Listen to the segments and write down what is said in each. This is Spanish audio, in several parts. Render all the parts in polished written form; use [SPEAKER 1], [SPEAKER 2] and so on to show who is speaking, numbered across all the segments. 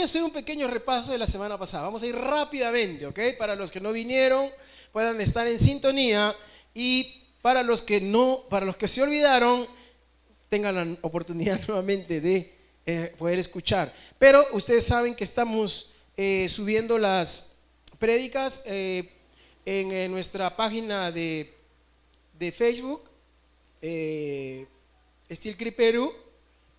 [SPEAKER 1] hacer un pequeño repaso de la semana pasada. Vamos a ir rápidamente, ¿ok? Para los que no vinieron, puedan estar en sintonía, y para los que no, para los que se olvidaron, tengan la oportunidad nuevamente de poder escuchar. Pero ustedes saben que estamos subiendo las prédicas en nuestra página de Facebook, Steel Creek Perú.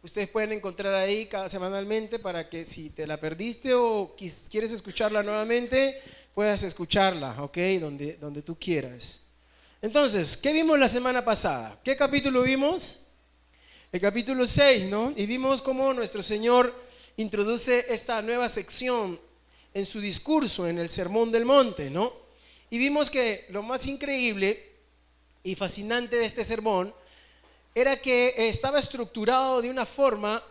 [SPEAKER 1] Ustedes pueden encontrar ahí cada semanalmente, para que si te la perdiste o quieres escucharla nuevamente, puedas escucharla, ¿ok? Donde tú quieras. Entonces, ¿qué vimos la semana pasada? ¿Qué capítulo vimos? El capítulo 6, ¿no? Y vimos cómo nuestro Señor introduce esta nueva sección en su discurso, en el Sermón del Monte, ¿no? Y vimos que lo más increíble y fascinante de este sermón era que estaba estructurado de una forma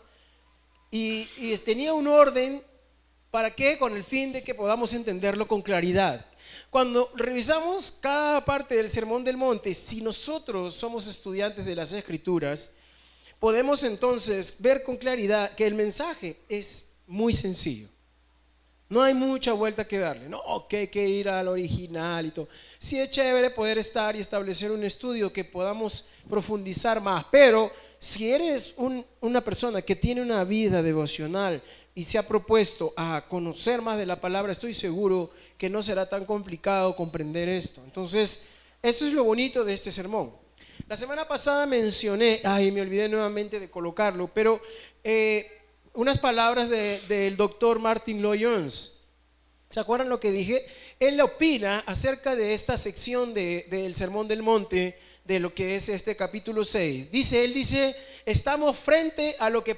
[SPEAKER 1] y tenía un orden. ¿Para qué? Con el fin de que podamos entenderlo con claridad. Cuando revisamos cada parte del Sermón del Monte, si nosotros somos estudiantes de las Escrituras, podemos entonces ver con claridad que el mensaje es muy sencillo. No hay mucha vuelta que darle, no, que hay que ir al original y todo. Sí es chévere poder estar y establecer un estudio que podamos profundizar más, pero si eres una persona que tiene una vida devocional y se ha propuesto a conocer más de la palabra, estoy seguro que no será tan complicado comprender esto. Entonces, eso es lo bonito de este sermón. La semana pasada mencioné, me olvidé nuevamente de colocarlo, pero unas palabras del doctor Martyn Lloyd-Jones. ¿Se acuerdan lo que dije? Él opina acerca de esta sección del Sermón del Monte, de lo que es este capítulo 6. Él dice, estamos frente a lo que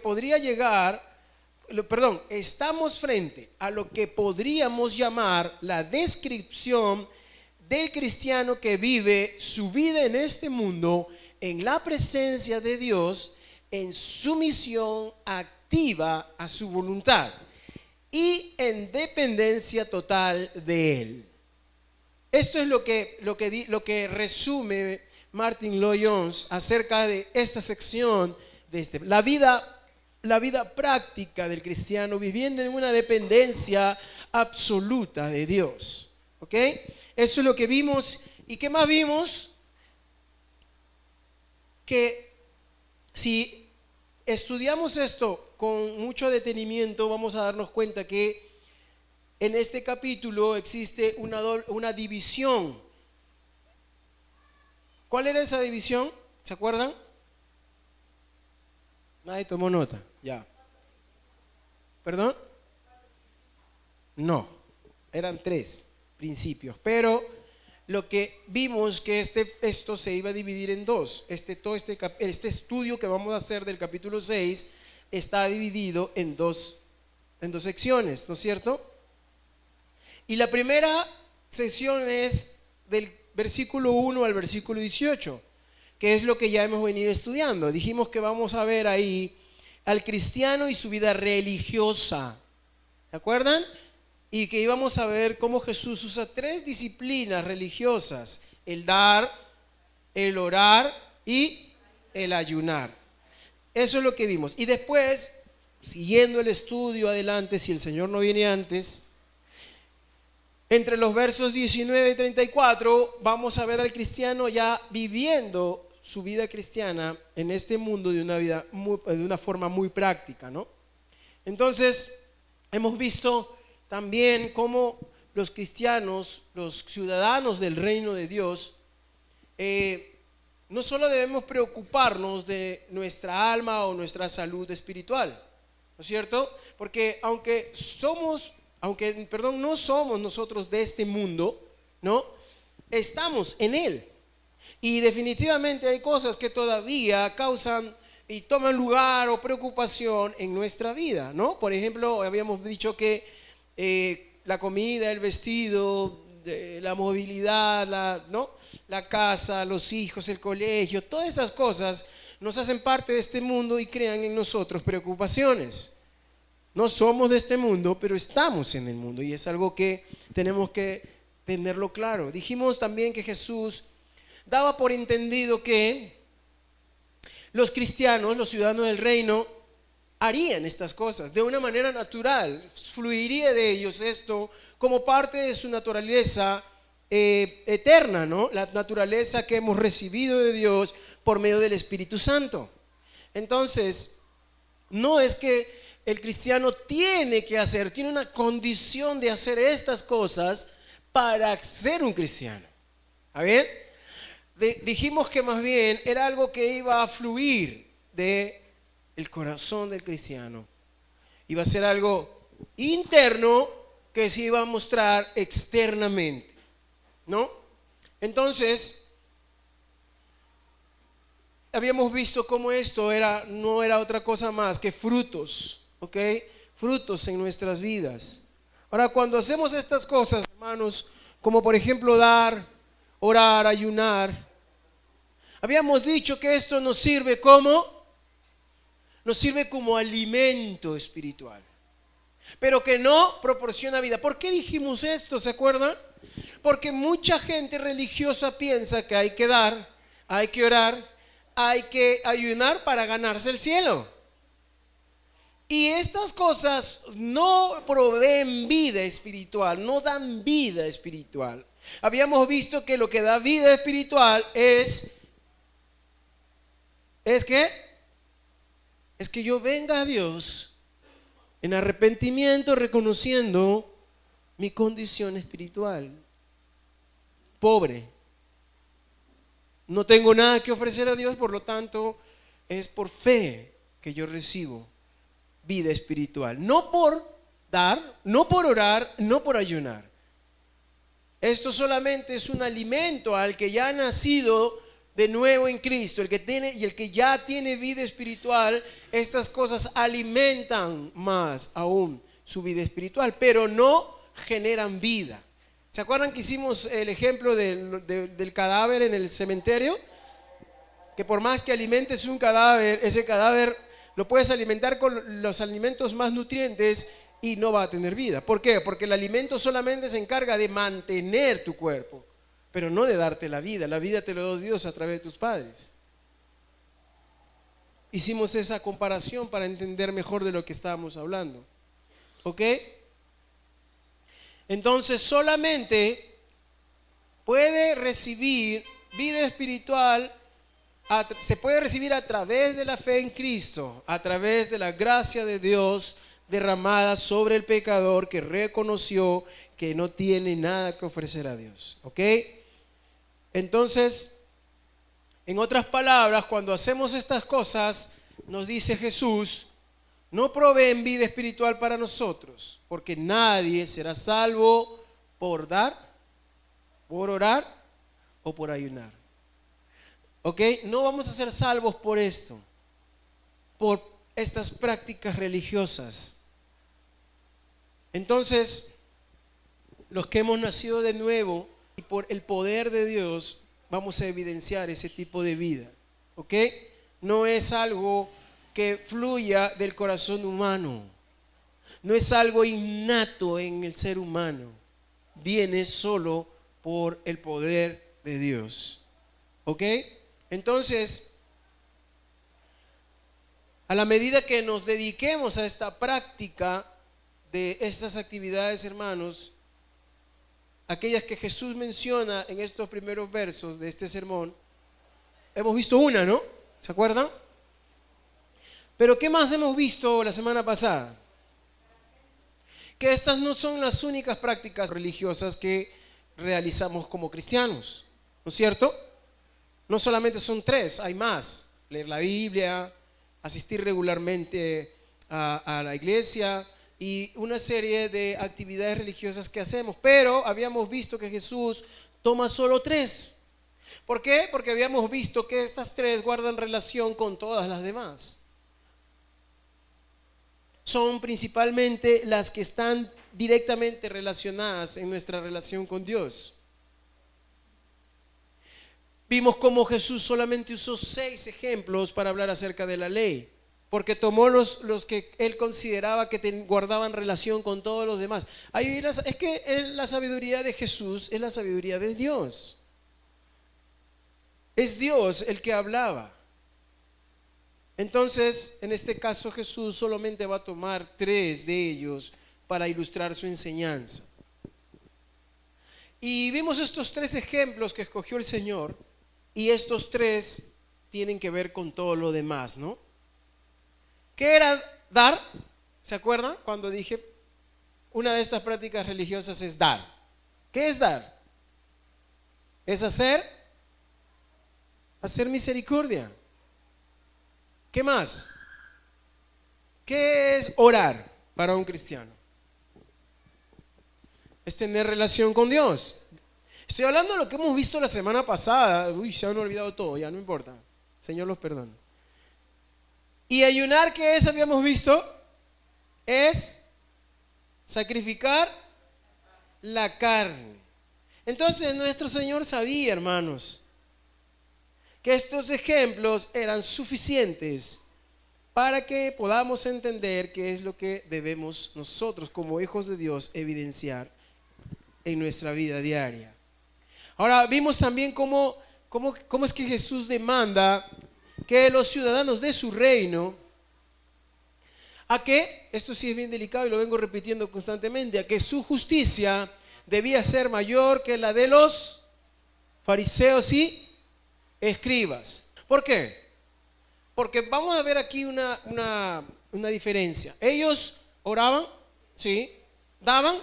[SPEAKER 1] podríamos llamar la descripción del cristiano que vive su vida en este mundo en la presencia de Dios, en sumisión activa a su voluntad y en dependencia total de Él. Esto es lo que resume Martyn Lloyd-Jones acerca de esta sección de la vida práctica del cristiano viviendo en una dependencia absoluta de Dios. ¿Ok? Eso es lo que vimos. ¿Y qué más vimos? Que si estudiamos esto con mucho detenimiento, vamos a darnos cuenta que en este capítulo existe una división. ¿Cuál era esa división? ¿Se acuerdan? Nadie tomó nota. Ya. ¿Perdón? No, eran 3 principios, pero lo que vimos que esto se iba a dividir en 2. Este estudio que vamos a hacer del capítulo 6 está dividido en dos secciones, ¿no es cierto? Y la primera sección es del versículo 1 al versículo 18, que es lo que ya hemos venido estudiando. Dijimos que vamos a ver ahí al cristiano y su vida religiosa, ¿se acuerdan? Y que íbamos a ver cómo Jesús usa 3 disciplinas religiosas: el dar, el orar y el ayunar. Eso es lo que vimos. Y después, siguiendo el estudio adelante, si el Señor no viene antes, entre los versos 19 y 34 vamos a ver al cristiano ya viviendo su vida cristiana en este mundo de una forma muy práctica, ¿no? Entonces, hemos visto también cómo los cristianos, los ciudadanos del reino de Dios, no solo debemos preocuparnos de nuestra alma o nuestra salud espiritual, ¿no es cierto? Porque no somos nosotros de este mundo, ¿no? Estamos en él. Y definitivamente hay cosas que todavía causan y toman lugar o preocupación en nuestra vida, ¿no? Por ejemplo, habíamos dicho que la comida, el vestido, la movilidad, ¿no? La casa, los hijos, el colegio, todas esas cosas nos hacen parte de este mundo y crean en nosotros preocupaciones. No somos de este mundo, pero estamos en el mundo, y es algo que tenemos que tenerlo claro. Dijimos también que Jesús daba por entendido que los cristianos, los ciudadanos del reino, harían estas cosas de una manera natural, fluiría de ellos esto como parte de su naturaleza eterna, ¿no? La naturaleza que hemos recibido de Dios por medio del Espíritu Santo. Entonces, no es que el cristiano tiene que hacer, tiene una condición de hacer estas cosas para ser un cristiano. ¿Está bien? Dijimos que más bien era algo que iba a fluir de el corazón del cristiano. Iba a ser algo interno que se iba a mostrar externamente, ¿no? Entonces, habíamos visto cómo esto no era otra cosa más que frutos, ¿ok? Frutos en nuestras vidas. Ahora, cuando hacemos estas cosas, hermanos, como por ejemplo dar, orar, ayunar, habíamos dicho que esto nos sirve como alimento espiritual, pero que no proporciona vida. ¿Por qué dijimos esto? ¿Se acuerdan? Porque mucha gente religiosa piensa que hay que dar, hay que orar, hay que ayunar para ganarse el cielo. Y estas cosas no proveen vida espiritual, no dan vida espiritual. Habíamos visto que lo que da vida espiritual ¿es qué? Es que yo venga a Dios en arrepentimiento, reconociendo mi condición espiritual. Pobre. No tengo nada que ofrecer a Dios, por lo tanto, es por fe que yo recibo vida espiritual. No por dar, no por orar, no por ayunar. Esto solamente es un alimento al que ya ha nacido de nuevo en Cristo, el que ya tiene vida espiritual. Estas cosas alimentan más aún su vida espiritual, pero no generan vida. ¿Se acuerdan que hicimos el ejemplo del cadáver en el cementerio? Que por más que alimentes un cadáver, ese cadáver lo puedes alimentar con los alimentos más nutrientes y no va a tener vida. ¿Por qué? Porque el alimento solamente se encarga de mantener tu cuerpo, pero no de darte la vida. La vida te lo dio Dios a través de tus padres. Hicimos esa comparación para entender mejor de lo que estábamos hablando. ¿Ok? Entonces solamente puede recibir vida espiritual, se puede recibir a través de la fe en Cristo, a través de la gracia de Dios derramada sobre el pecador que reconoció que no tiene nada que ofrecer a Dios. ¿Ok? Entonces, en otras palabras, cuando hacemos estas cosas, nos dice Jesús, no proveen vida espiritual para nosotros, porque nadie será salvo por dar, por orar o por ayunar. ¿Ok? No vamos a ser salvos por esto, por estas prácticas religiosas. Entonces, los que hemos nacido de nuevo y por el poder de Dios, vamos a evidenciar ese tipo de vida. ¿Ok? No es algo que fluya del corazón humano. No es algo innato en el ser humano. Viene solo por el poder de Dios. ¿Ok? Entonces, a la medida que nos dediquemos a esta práctica de estas actividades, hermanos, aquellas que Jesús menciona en estos primeros versos de este sermón, hemos visto una, ¿no? ¿Se acuerdan? Pero ¿qué más hemos visto la semana pasada? Que estas no son las únicas prácticas religiosas que realizamos como cristianos, ¿no es cierto? No solamente son 3, hay más. Leer la Biblia, asistir regularmente a la iglesia y una serie de actividades religiosas que hacemos. Pero habíamos visto que Jesús toma solo 3. ¿Por qué? Porque habíamos visto que estas 3 guardan relación con todas las demás. Son principalmente las que están directamente relacionadas en nuestra relación con Dios. Vimos cómo Jesús solamente usó 6 ejemplos para hablar acerca de la ley, porque tomó los que él consideraba que guardaban relación con todos los demás. Es que la sabiduría de Jesús es la sabiduría de Dios. Es Dios el que hablaba. Entonces, en este caso Jesús solamente va a tomar 3 de ellos para ilustrar su enseñanza. Y vimos estos 3 ejemplos que escogió el Señor, y estos 3 tienen que ver con todo lo demás, ¿no? ¿Qué era dar? ¿Se acuerdan? Cuando dije, una de estas prácticas religiosas es dar. ¿Qué es dar? Es hacer misericordia. ¿Qué más? ¿Qué es orar para un cristiano? Es tener relación con Dios. Estoy hablando de lo que hemos visto la semana pasada. Uy, se han olvidado todo, ya no importa. Señor los perdone. Y ayunar, ¿qué es? Habíamos visto, es sacrificar la carne. Entonces nuestro Señor sabía, hermanos, que estos ejemplos eran suficientes para que podamos entender qué es lo que debemos nosotros como hijos de Dios evidenciar en nuestra vida diaria. Ahora vimos también cómo es que Jesús demanda que los ciudadanos de su reino, a que, esto sí es bien delicado y lo vengo repitiendo constantemente, a que su justicia debía ser mayor que la de los fariseos y escribas. ¿Por qué? Porque vamos a ver aquí una diferencia. Ellos oraban, ¿sí? Daban,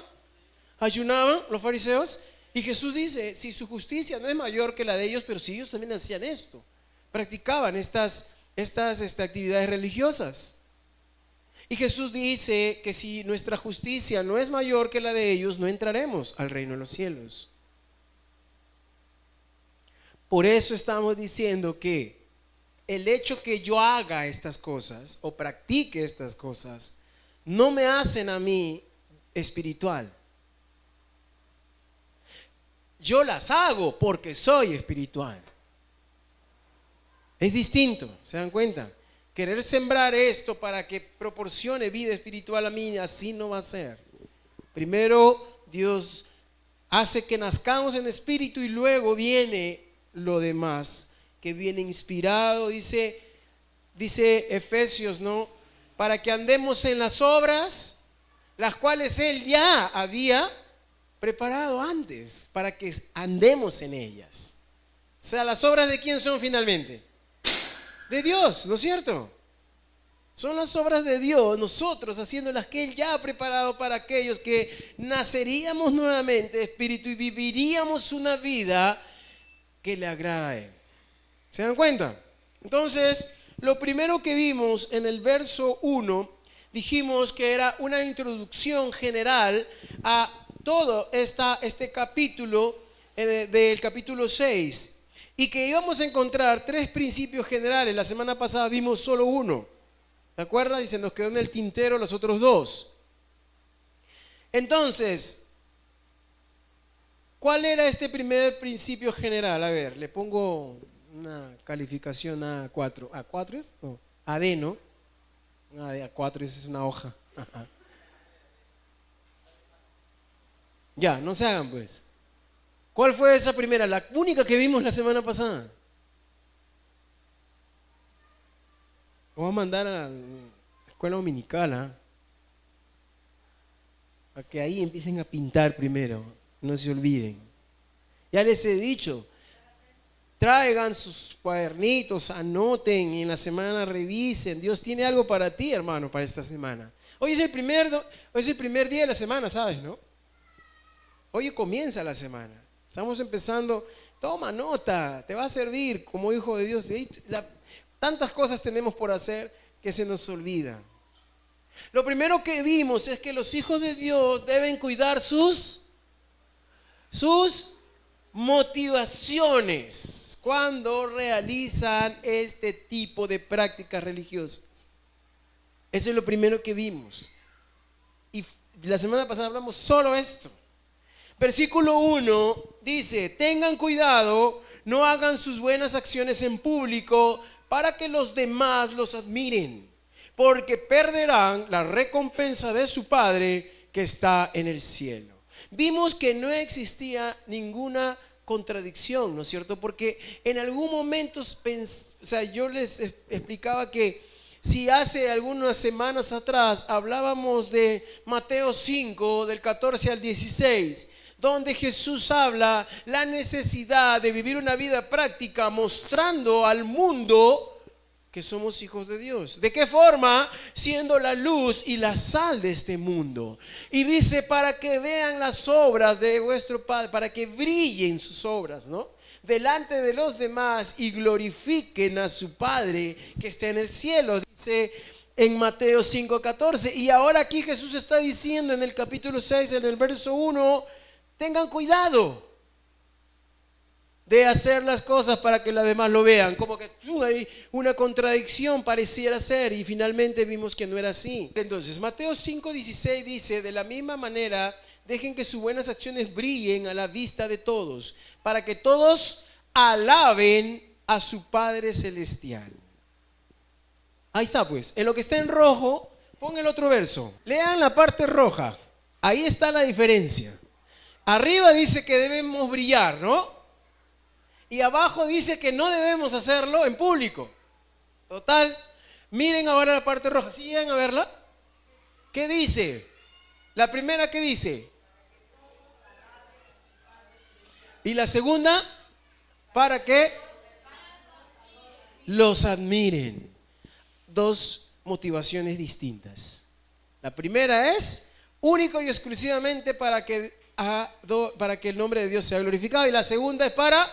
[SPEAKER 1] ayunaban, los fariseos, y Jesús dice, si su justicia no es mayor que la de ellos, pero si ellos también hacían esto, practicaban estas actividades religiosas. Y Jesús dice que si nuestra justicia no es mayor que la de ellos, no entraremos al reino de los cielos. Por eso estamos diciendo que el hecho que yo haga estas cosas o practique estas cosas no me hacen a mí espiritual. Yo las hago porque soy espiritual. Es distinto, ¿se dan cuenta? Querer sembrar esto para que proporcione vida espiritual a mí, así no va a ser. Primero Dios hace que nazcamos en espíritu y luego viene lo demás, que viene inspirado, dice Efesios, ¿no? Para que andemos en las obras, las cuales Él ya había preparado antes, para que andemos en ellas. O sea, ¿las obras de quién son finalmente? De Dios, ¿no es cierto? Son las obras de Dios, nosotros haciendo las que Él ya ha preparado para aquellos que naceríamos nuevamente de espíritu y viviríamos una vida que le agrade. ¿Se dan cuenta? Entonces, lo primero que vimos en el verso 1, dijimos que era una introducción general a todo este capítulo del capítulo 6. Y que íbamos a encontrar 3 principios generales. La semana pasada vimos solo uno, ¿de acuerdo? Y se nos quedó en el tintero los otros 2. Entonces, ¿cuál era este primer principio general? A ver, le pongo una calificación A4. ¿A4 es? No, AD, ¿no? A4 es una hoja. Ajá. Ya, no se hagan pues. ¿Cuál fue esa primera? La única que vimos la semana pasada. Vamos a mandar a la escuela dominical, ¿eh? Para que ahí empiecen a pintar primero, no se olviden. Ya les he dicho, traigan sus cuadernitos, anoten y en la semana revisen. Dios tiene algo para ti, hermano, para esta semana. Hoy es el primer día de la semana, ¿sabes, no? Hoy comienza la semana. Estamos empezando, toma nota, te va a servir como hijo de Dios. Tantas cosas tenemos por hacer que se nos olvida. Lo primero que vimos es que los hijos de Dios deben cuidar sus motivaciones cuando realizan este tipo de prácticas religiosas. Eso es lo primero que vimos. Y la semana pasada hablamos solo esto. Versículo 1 dice, tengan cuidado, no hagan sus buenas acciones en público para que los demás los admiren, porque perderán la recompensa de su Padre que está en el cielo. Vimos que no existía ninguna contradicción, ¿no es cierto? Porque en algún momento, yo les explicaba que si hace algunas semanas atrás hablábamos de Mateo 5, del 14 al 16, donde Jesús habla la necesidad de vivir una vida práctica mostrando al mundo que somos hijos de Dios. ¿De qué forma? Siendo la luz y la sal de este mundo. Y dice, para que vean las obras de vuestro Padre, para que brillen sus obras, ¿no?, delante de los demás y glorifiquen a su Padre que está en el cielo. Dice en Mateo 5:14. Y ahora aquí Jesús está diciendo en el capítulo 6, en el verso 1, tengan cuidado de hacer las cosas para que los demás lo vean. Como que hay una contradicción pareciera ser, y finalmente vimos que no era así. Entonces Mateo 5:16 dice, de la misma manera dejen que sus buenas acciones brillen a la vista de todos, para que todos alaben a su Padre Celestial. Ahí está pues, en lo que está en rojo, pon el otro verso. Lean la parte roja, ahí está la diferencia. Arriba dice que debemos brillar, ¿no? Y abajo dice que no debemos hacerlo en público. Total, miren ahora la parte roja. ¿Sí llegan a verla? ¿Qué dice? La primera, ¿qué dice? Y la segunda, para que los admiren. Dos motivaciones distintas. La primera es único y exclusivamente para que el nombre de Dios sea glorificado. Y la segunda es para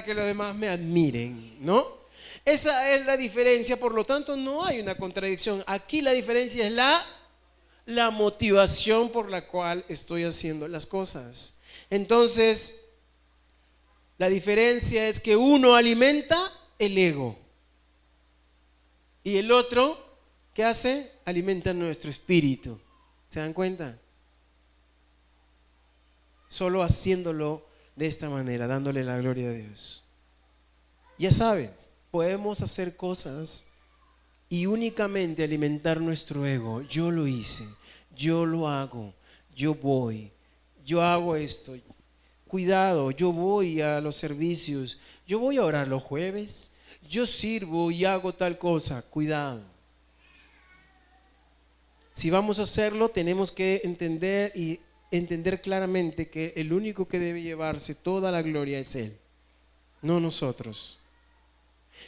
[SPEAKER 1] que los demás me admiren, ¿no? Esa es la diferencia, por lo tanto no hay una contradicción. Aquí la diferencia es la motivación por la cual estoy haciendo las cosas. Entonces, la diferencia es que uno alimenta el ego y el otro, ¿qué hace? Alimenta nuestro espíritu. ¿Se dan cuenta? Solo haciéndolo de esta manera, dándole la gloria a Dios. Ya saben, podemos hacer cosas y únicamente alimentar nuestro ego. Yo lo hice, yo lo hago, yo voy, yo hago esto. Cuidado, yo voy a los servicios, yo voy a orar los jueves, yo sirvo y hago tal cosa. Cuidado. Si vamos a hacerlo, tenemos que entender claramente que el único que debe llevarse toda la gloria es Él, no nosotros.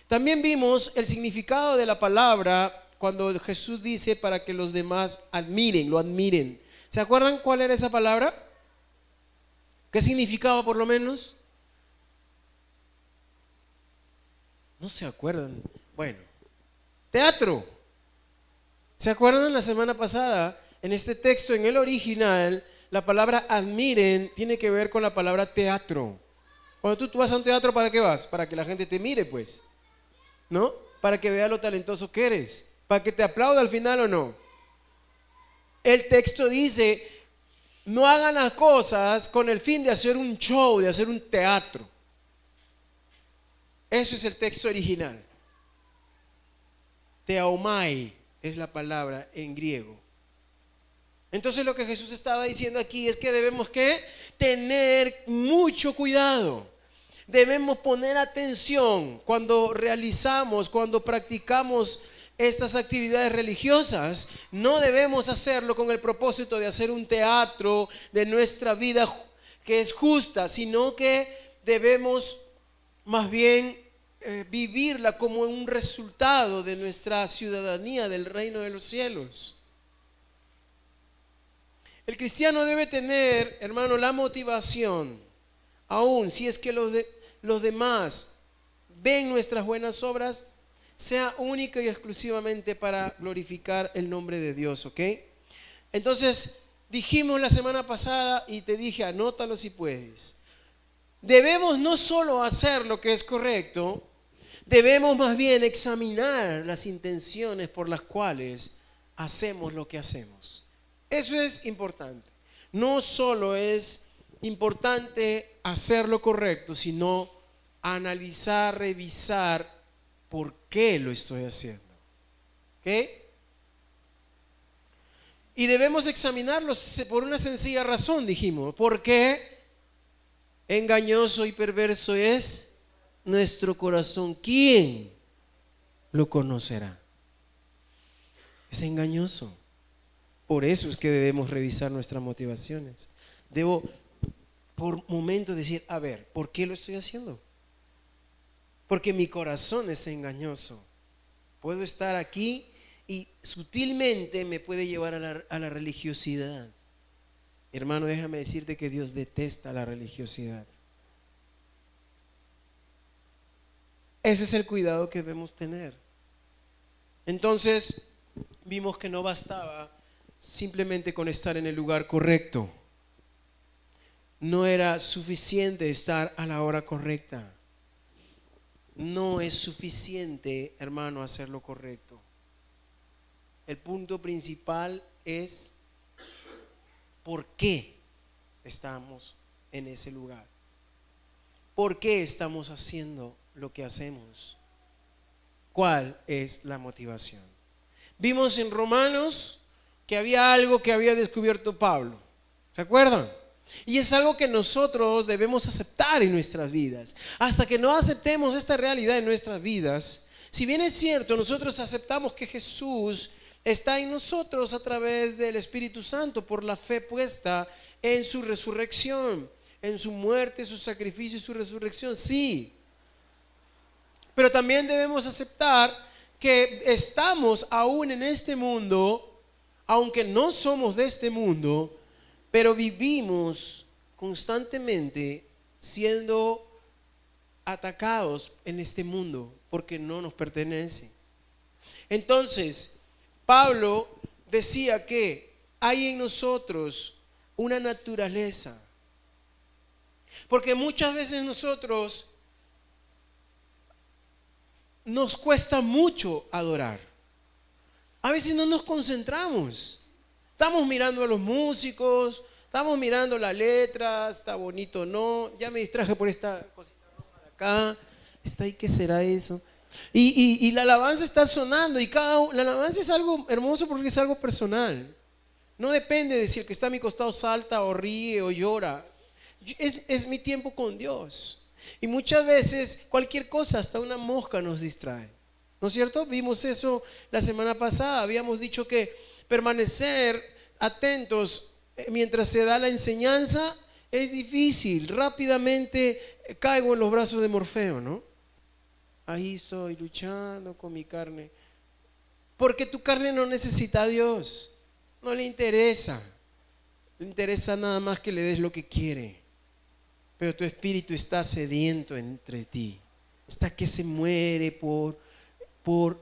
[SPEAKER 1] También vimos el significado de la palabra cuando Jesús dice para que los demás lo admiren. ¿Se acuerdan cuál era esa palabra? ¿Qué significaba por lo menos? No se acuerdan. Bueno, teatro. ¿Se acuerdan la semana pasada? En este texto, en el original, la palabra admiren tiene que ver con la palabra teatro. Cuando tú vas a un teatro, ¿para qué vas? Para que la gente te mire, pues, ¿no? Para que vea lo talentoso que eres, para que te aplauda al final o no. El texto dice, no hagan las cosas con el fin de hacer un show, de hacer un teatro. Eso es el texto original. Theomai es la palabra en griego. Entonces lo que Jesús estaba diciendo aquí es que debemos tener mucho cuidado. Debemos poner atención cuando realizamos, cuando practicamos estas actividades religiosas. No debemos hacerlo con el propósito de hacer un teatro de nuestra vida que es justa, sino que debemos más bien vivirla como un resultado de nuestra ciudadanía del reino de los cielos. El cristiano debe tener, hermano, la motivación, aun si es que los demás ven nuestras buenas obras, sea única y exclusivamente para glorificar el nombre de Dios, ¿ok? Entonces, dijimos la semana pasada y te dije, anótalo si puedes. Debemos no solo hacer lo que es correcto, debemos más bien examinar las intenciones por las cuales hacemos lo que hacemos. Eso es importante. No solo es importante hacer lo correcto, sino analizar, revisar por qué lo estoy haciendo. ¿Ok? Y debemos examinarlos por una sencilla razón, dijimos. ¿Por qué? Engañoso y perverso es nuestro corazón. ¿Quién lo conocerá? Es engañoso. Por eso es que debemos revisar nuestras motivaciones. Debo por momentos decir, a ver, ¿por qué lo estoy haciendo? Porque mi corazón es engañoso. Puedo estar aquí y sutilmente me puede llevar a la religiosidad. Hermano, déjame decirte que Dios detesta la religiosidad. Ese es el cuidado que debemos tener. Entonces, vimos que no bastaba simplemente con estar en el lugar correcto. No era suficiente estar a la hora correcta. No es suficiente, hermano, hacer lo correcto. El punto principal es ¿por qué estamos en ese lugar? ¿Por qué estamos haciendo lo que hacemos? ¿Cuál es la motivación? Vimos en Romanos que había algo que había descubierto Pablo. ¿Se acuerdan? Y es algo que nosotros debemos aceptar en nuestras vidas. Hasta que no aceptemos esta realidad en nuestras vidas, si bien es cierto, nosotros aceptamos que Jesús está en nosotros a través del Espíritu Santo por la fe puesta en su resurrección, en su muerte, su sacrificio y su resurrección, sí. Pero también debemos aceptar que estamos aún en este mundo, aunque no somos de este mundo, pero vivimos constantemente siendo atacados en este mundo porque no nos pertenece. Entonces, Pablo decía que hay en nosotros una naturaleza, porque muchas veces nosotros nos cuesta mucho adorar. A veces no nos concentramos. Estamos mirando a los músicos, estamos mirando las letras, está bonito o no. Ya me distraje por esta cosita roja de acá. Está ahí, ¿qué será eso? Y la alabanza está sonando y la alabanza es algo hermoso porque es algo personal. No depende de si el que está a mi costado salta o ríe o llora. Es mi tiempo con Dios. Y muchas veces cualquier cosa, hasta una mosca nos distrae. ¿No es cierto? Vimos eso la semana pasada. Habíamos dicho que permanecer atentos mientras se da la enseñanza es difícil. Rápidamente caigo en los brazos de Morfeo, ¿no? Ahí estoy luchando con mi carne. Porque tu carne no necesita a Dios. No le interesa. Le interesa nada más que le des lo que quiere. Pero tu espíritu está sediento entre ti. Está que se muere por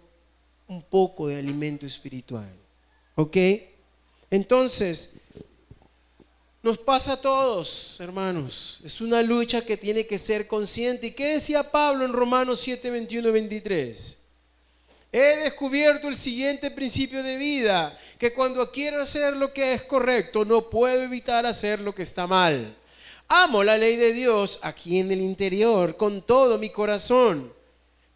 [SPEAKER 1] un poco de alimento espiritual. ¿Ok? Entonces, nos pasa a todos, hermanos. Es una lucha que tiene que ser consciente. ¿Y qué decía Pablo en Romanos 7, 21 y 23? He descubierto el siguiente principio de vida, que cuando quiero hacer lo que es correcto, no puedo evitar hacer lo que está mal. Amo la ley de Dios aquí en el interior con todo mi corazón,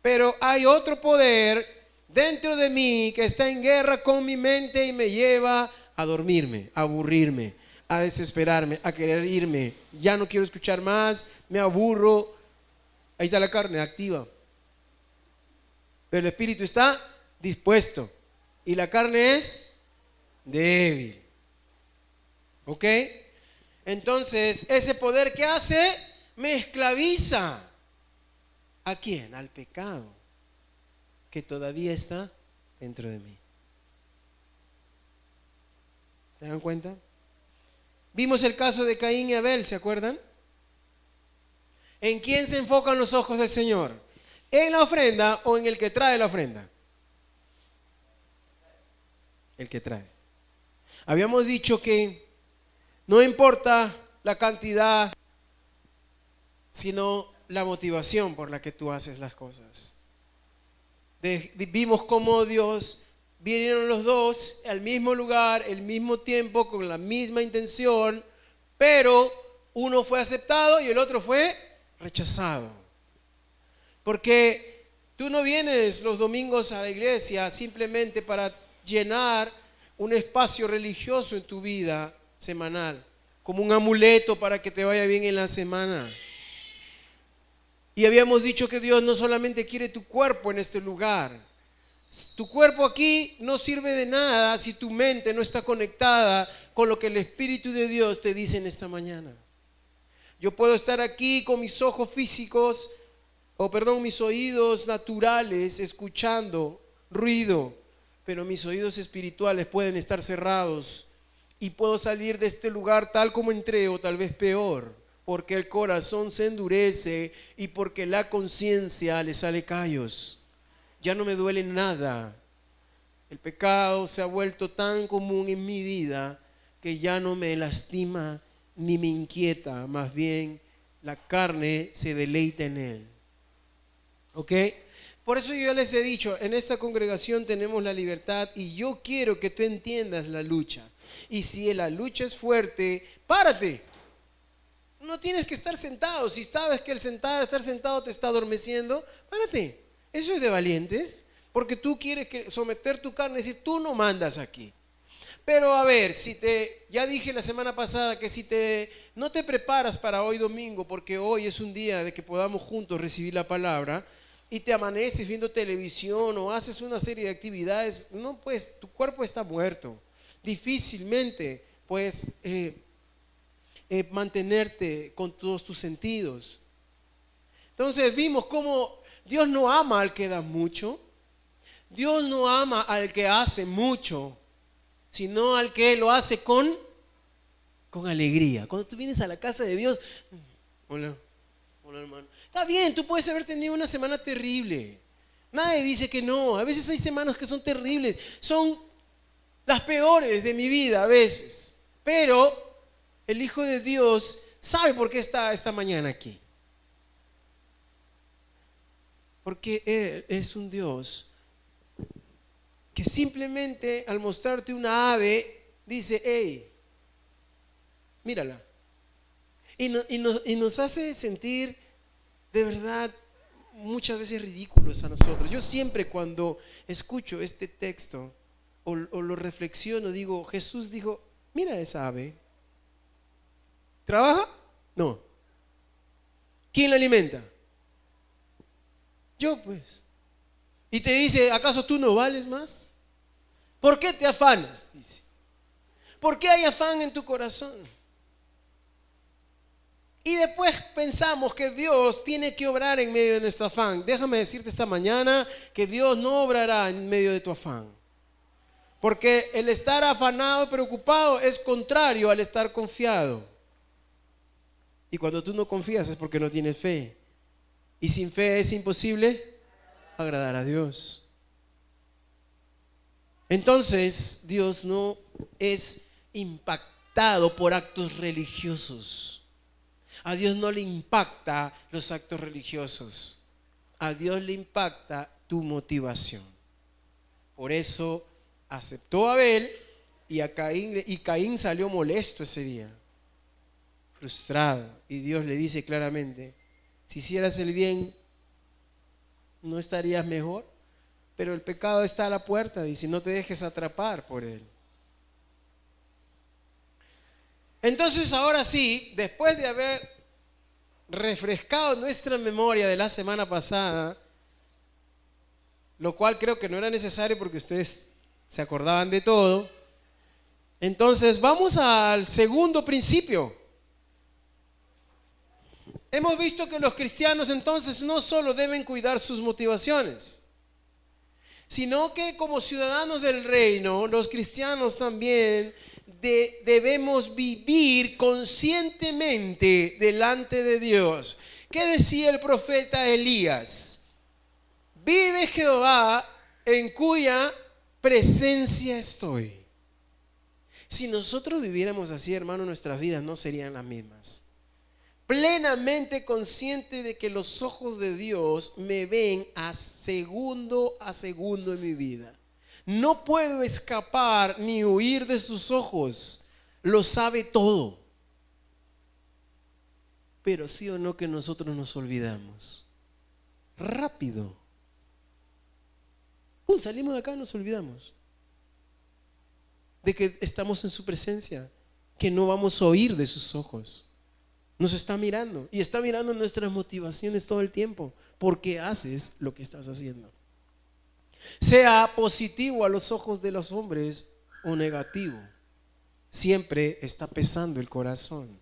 [SPEAKER 1] pero hay otro poder dentro de mí que está en guerra con mi mente y me lleva a dormirme, a aburrirme, a desesperarme, a querer irme. Ya no quiero escuchar más, me aburro. Ahí está la carne activa. Pero el espíritu está dispuesto y la carne es débil. ¿Ok? Entonces, ese poder que hace me esclaviza. ¿A quién? Al pecado que todavía está dentro de mí. ¿Se dan cuenta? Vimos el caso de Caín y Abel, ¿se acuerdan? ¿En quién se enfocan los ojos del Señor? ¿En la ofrenda o en el que trae la ofrenda? El que trae. Habíamos dicho que no importa la cantidad, sino la motivación por la que tú haces las cosas. Vimos cómo Dios vinieron los dos al mismo lugar, al mismo tiempo, con la misma intención, pero uno fue aceptado y el otro fue rechazado. Porque tú no vienes los domingos a la iglesia simplemente para llenar un espacio religioso en tu vida semanal, como un amuleto para que te vaya bien en la semana. Y habíamos dicho que Dios no solamente quiere tu cuerpo en este lugar. Tu cuerpo aquí no sirve de nada si tu mente no está conectada con lo que el Espíritu de Dios te dice en esta mañana. Yo puedo estar aquí con mis ojos físicos, mis oídos naturales escuchando ruido, pero mis oídos espirituales pueden estar cerrados y puedo salir de este lugar tal como entré o tal vez peor, porque el corazón se endurece y porque la conciencia le sale callos. Ya no me duele nada. El pecado se ha vuelto tan común en mi vida que ya no me lastima ni me inquieta, más bien la carne se deleita en él. ¿Ok? Por eso yo les he dicho, en esta congregación tenemos la libertad y yo quiero que tú entiendas la lucha. Y si la lucha es fuerte, párate. No tienes que estar sentado. Si sabes que estar sentado te está adormeciendo, párate. Eso es de valientes, porque tú quieres someter tu carne y decir, tú no mandas aquí. Pero a ver, ya dije la semana pasada que no te preparas para hoy domingo, porque hoy es un día de que podamos juntos recibir la palabra, y te amaneces viendo televisión o haces una serie de actividades, no, pues tu cuerpo está muerto. Difícilmente puedes mantenerte con todos tus sentidos. Entonces vimos cómo Dios no ama al que da mucho, Dios no ama al que hace mucho, sino al que lo hace con alegría. Cuando tú vienes a la casa de Dios, hola hermano, está bien, tú puedes haber tenido una semana terrible, nadie dice que no, a veces hay semanas que son terribles, son las peores de mi vida a veces, pero el Hijo de Dios sabe por qué está esta mañana aquí, porque Él es un Dios que simplemente al mostrarte una ave dice, hey, mírala, y nos hace sentir de verdad muchas veces ridículos a nosotros. Yo siempre cuando escucho este texto o lo reflexiono digo, Jesús dijo, mira esa ave, ¿trabaja? No. ¿Quién la alimenta? Yo pues. Y te dice, ¿acaso tú no vales más? ¿Por qué te afanas? Dice. ¿Por qué hay afán en tu corazón? Y después pensamos que Dios tiene que obrar en medio de nuestro afán. Déjame decirte esta mañana que Dios no obrará en medio de tu afán. Porque el estar afanado, preocupado, es contrario al estar confiado. Y cuando tú no confías es porque no tienes fe. Y sin fe es imposible agradar a Dios. Entonces, Dios no es impactado por actos religiosos. A Dios no le impacta los actos religiosos. A Dios le impacta tu motivación. Por eso aceptó a Abel y Caín salió molesto ese día, frustrado. Y Dios le dice claramente, si hicieras el bien, ¿no estarías mejor? Pero el pecado está a la puerta, dice, no te dejes atrapar por él. Entonces ahora sí, después de haber refrescado nuestra memoria de la semana pasada, lo cual creo que no era necesario porque ustedes se acordaban de todo, entonces vamos al segundo principio. Hemos visto que los cristianos entonces no solo deben cuidar sus motivaciones, sino que como ciudadanos del reino, los cristianos también debemos vivir conscientemente delante de Dios. ¿Qué decía el profeta Elías? Vive Jehová en cuya presencia estoy. Si nosotros viviéramos así, hermano, nuestras vidas no serían las mismas. Plenamente consciente de que los ojos de Dios me ven a segundo en mi vida. No puedo escapar ni huir de sus ojos. Lo sabe todo. Pero sí o no que nosotros nos olvidamos. Rápido. Salimos de acá y nos olvidamos. de que estamos en su presencia, que no vamos a oír de sus ojos. Nos está mirando y está mirando nuestras motivaciones todo el tiempo. ¿Por qué haces lo que estás haciendo? Sea positivo a los ojos de los hombres o negativo, siempre está pesando el corazón.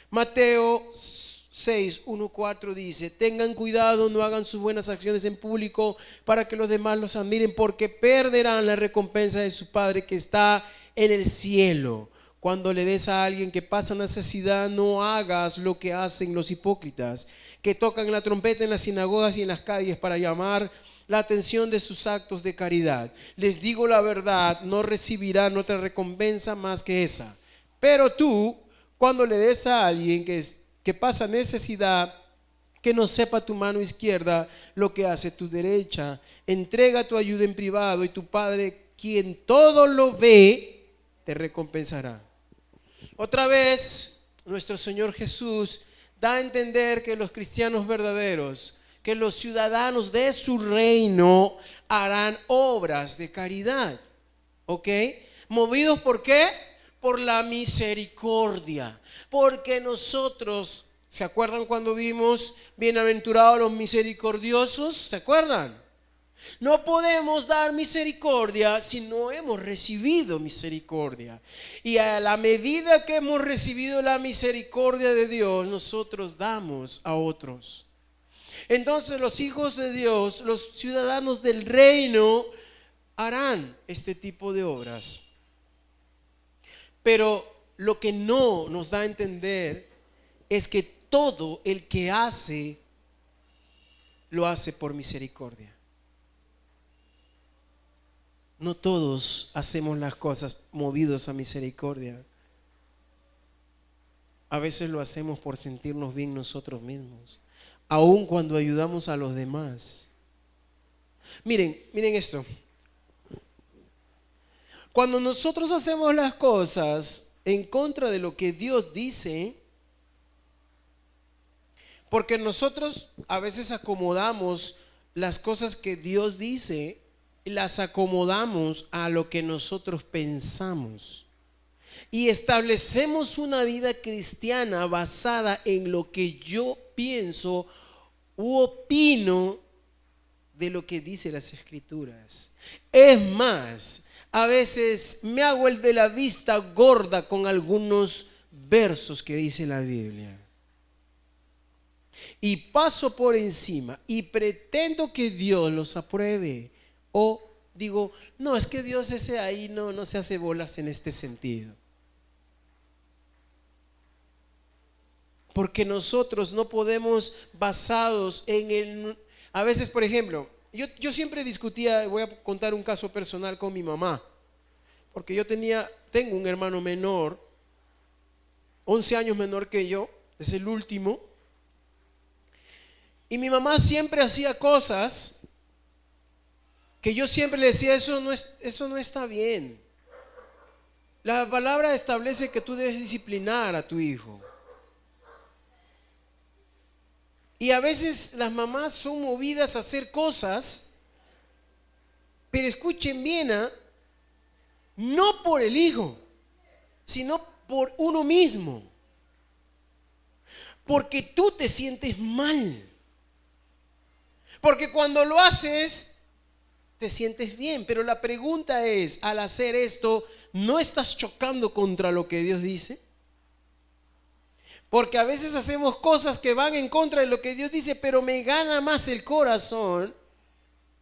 [SPEAKER 1] Mateo 6, 1, 4 dice: tengan cuidado, no hagan sus buenas acciones en público para que los demás los admiren, porque perderán la recompensa de su Padre que está en el cielo. Cuando le des a alguien que pasa necesidad, no hagas lo que hacen los hipócritas, que tocan la trompeta en las sinagogas y en las calles para llamar la atención de sus actos de caridad. Les digo la verdad, no recibirán otra recompensa más que esa. Pero tú, cuando le des a alguien que pasa necesidad, que no sepa tu mano izquierda lo que hace tu derecha, entrega tu ayuda en privado y tu Padre, quien todo lo ve, te recompensará. Otra vez, nuestro Señor Jesús da a entender que los cristianos verdaderos, que los ciudadanos de su reino harán obras de caridad. ¿Ok? ¿Movidos por qué? Por la misericordia. Porque nosotros, ¿se acuerdan cuando vimos bienaventurados los misericordiosos? ¿Se acuerdan? No podemos dar misericordia si no hemos recibido misericordia. Y a la medida que hemos recibido la misericordia de Dios, nosotros damos a otros. Entonces los hijos de Dios, los ciudadanos del reino, harán este tipo de obras. Pero lo que no nos da a entender es que todo el que hace, lo hace por misericordia. No todos hacemos las cosas movidos a misericordia. A veces lo hacemos por sentirnos bien nosotros mismos, aun cuando ayudamos a los demás. Miren esto. Cuando nosotros hacemos las cosas en contra de lo que Dios dice, porque nosotros a veces acomodamos las cosas que Dios dice, las acomodamos a lo que nosotros pensamos y establecemos una vida cristiana basada en lo que yo pienso u opino de lo que dice las Escrituras. Es más, a veces me hago el de la vista gorda con algunos versos que dice la Biblia y paso por encima y pretendo que Dios los apruebe. O digo, no, es que Dios ese ahí no se hace bolas en este sentido. Porque nosotros no podemos basados en a veces, por ejemplo, yo siempre discutía, voy a contar un caso personal con mi mamá. Porque tengo un hermano menor, 11 años menor que yo, es el último. Y mi mamá siempre hacía cosas que yo siempre le decía, eso no está bien. La palabra establece que tú debes disciplinar a tu hijo. Y a veces las mamás son movidas a hacer cosas, pero escuchen bien, no por el hijo, sino por uno mismo. Porque tú te sientes mal. Porque cuando lo haces, te sientes bien, pero la pregunta es, al hacer esto, ¿no estás chocando contra lo que Dios dice? Porque a veces hacemos cosas que van en contra de lo que Dios dice, pero me gana más el corazón.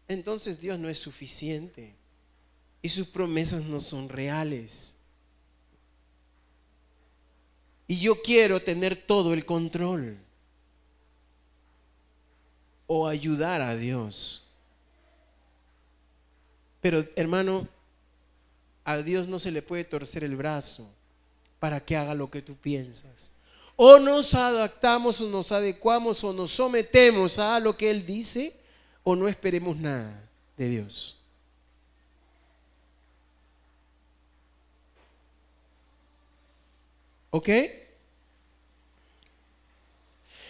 [SPEAKER 1] Entonces Dios no es suficiente y sus promesas no son reales. Y yo quiero tener todo el control o ayudar a Dios. Pero hermano, a Dios no se le puede torcer el brazo para que haga lo que tú piensas. O nos adaptamos o nos adecuamos o nos sometemos a lo que Él dice o no esperemos nada de Dios. ¿Ok?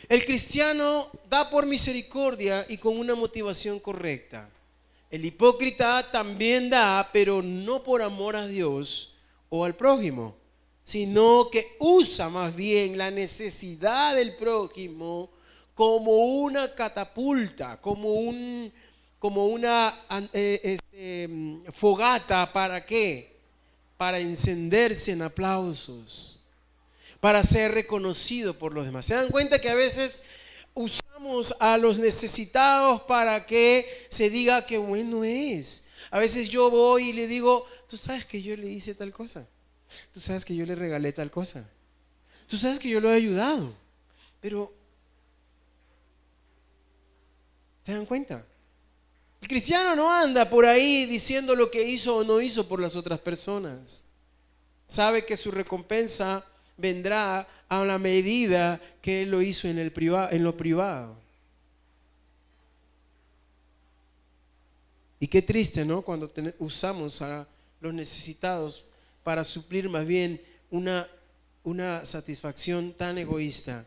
[SPEAKER 1] El cristiano da por misericordia y con una motivación correcta. El hipócrita también da, pero no por amor a Dios, o al prójimo, sino que usa más bien la necesidad del prójimo como una catapulta, como una fogata. ¿Para qué? Para encenderse en aplausos, para ser reconocido por los demás. ¿Se dan cuenta que a veces usamos a los necesitados para que se diga qué bueno es? A veces yo voy y le digo, tú sabes que yo le hice tal cosa, tú sabes que yo le regalé tal cosa, tú sabes que yo lo he ayudado, pero ¿se dan cuenta? El cristiano no anda por ahí diciendo lo que hizo o no hizo por las otras personas. Sabe que su recompensa vendrá a la medida que él lo hizo en lo privado. Y qué triste, ¿no? Cuando usamos a los necesitados para suplir más bien una satisfacción tan egoísta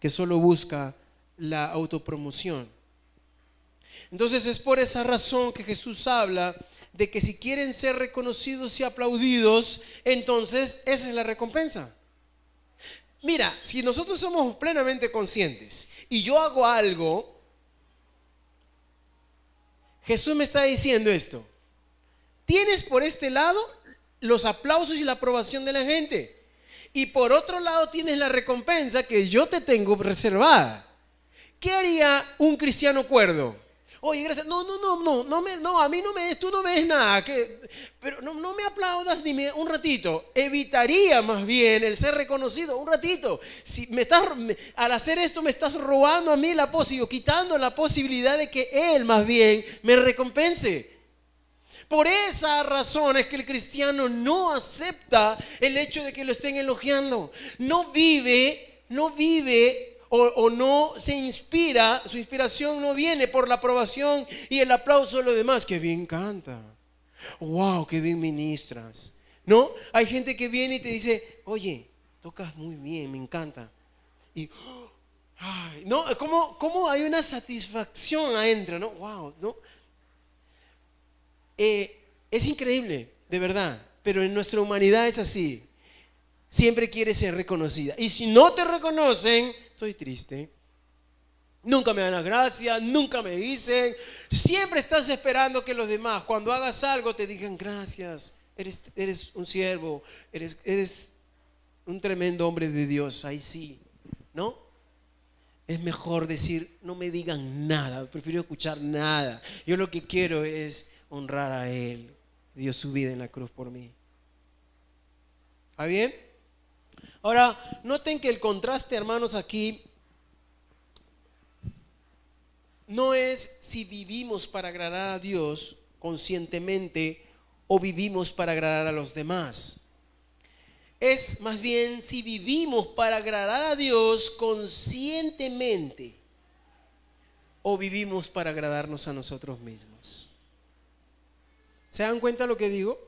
[SPEAKER 1] que solo busca la autopromoción. Entonces es por esa razón que Jesús habla de que si quieren ser reconocidos y aplaudidos, entonces esa es la recompensa. Mira, si nosotros somos plenamente conscientes y yo hago algo, Jesús me está diciendo esto: tienes por este lado los aplausos y la aprobación de la gente, y por otro lado tienes la recompensa que yo te tengo reservada. ¿Qué haría un cristiano cuerdo? Oye, gracias. No, a mí tú no me des nada. Pero no me aplaudas un ratito. Evitaría más bien el ser reconocido un ratito. Si al hacer esto me estás robando a mí quitando la posibilidad de que Él más bien me recompense. Por esa razón es que el cristiano no acepta el hecho de que lo estén elogiando. No vive o no se inspira, su inspiración no viene por la aprobación y el aplauso de los demás. Que bien canta, wow, que bien ministras. No, hay gente que viene y te dice, oye, tocas muy bien, me encanta. Y ay, no, ¿cómo hay una satisfacción adentro, no? Wow, no. Es increíble, de verdad, pero en nuestra humanidad es así. Siempre quiere ser reconocida. Y si no te reconocen, estoy triste. Nunca me dan las gracias, nunca me dicen. Siempre estás esperando que los demás, cuando hagas algo, te digan gracias. Eres un siervo, eres un tremendo hombre de Dios. Ahí sí, ¿no? Es mejor decir, no me digan nada, prefiero escuchar nada. Yo lo que quiero es honrar a Él. Dio su vida en la cruz por mí. ¿Está bien? Ahora, noten que el contraste, hermanos, aquí no es si vivimos para agradar a Dios conscientemente o vivimos para agradar a los demás. Es más bien si vivimos para agradar a Dios conscientemente o vivimos para agradarnos a nosotros mismos. ¿Se dan cuenta lo que digo?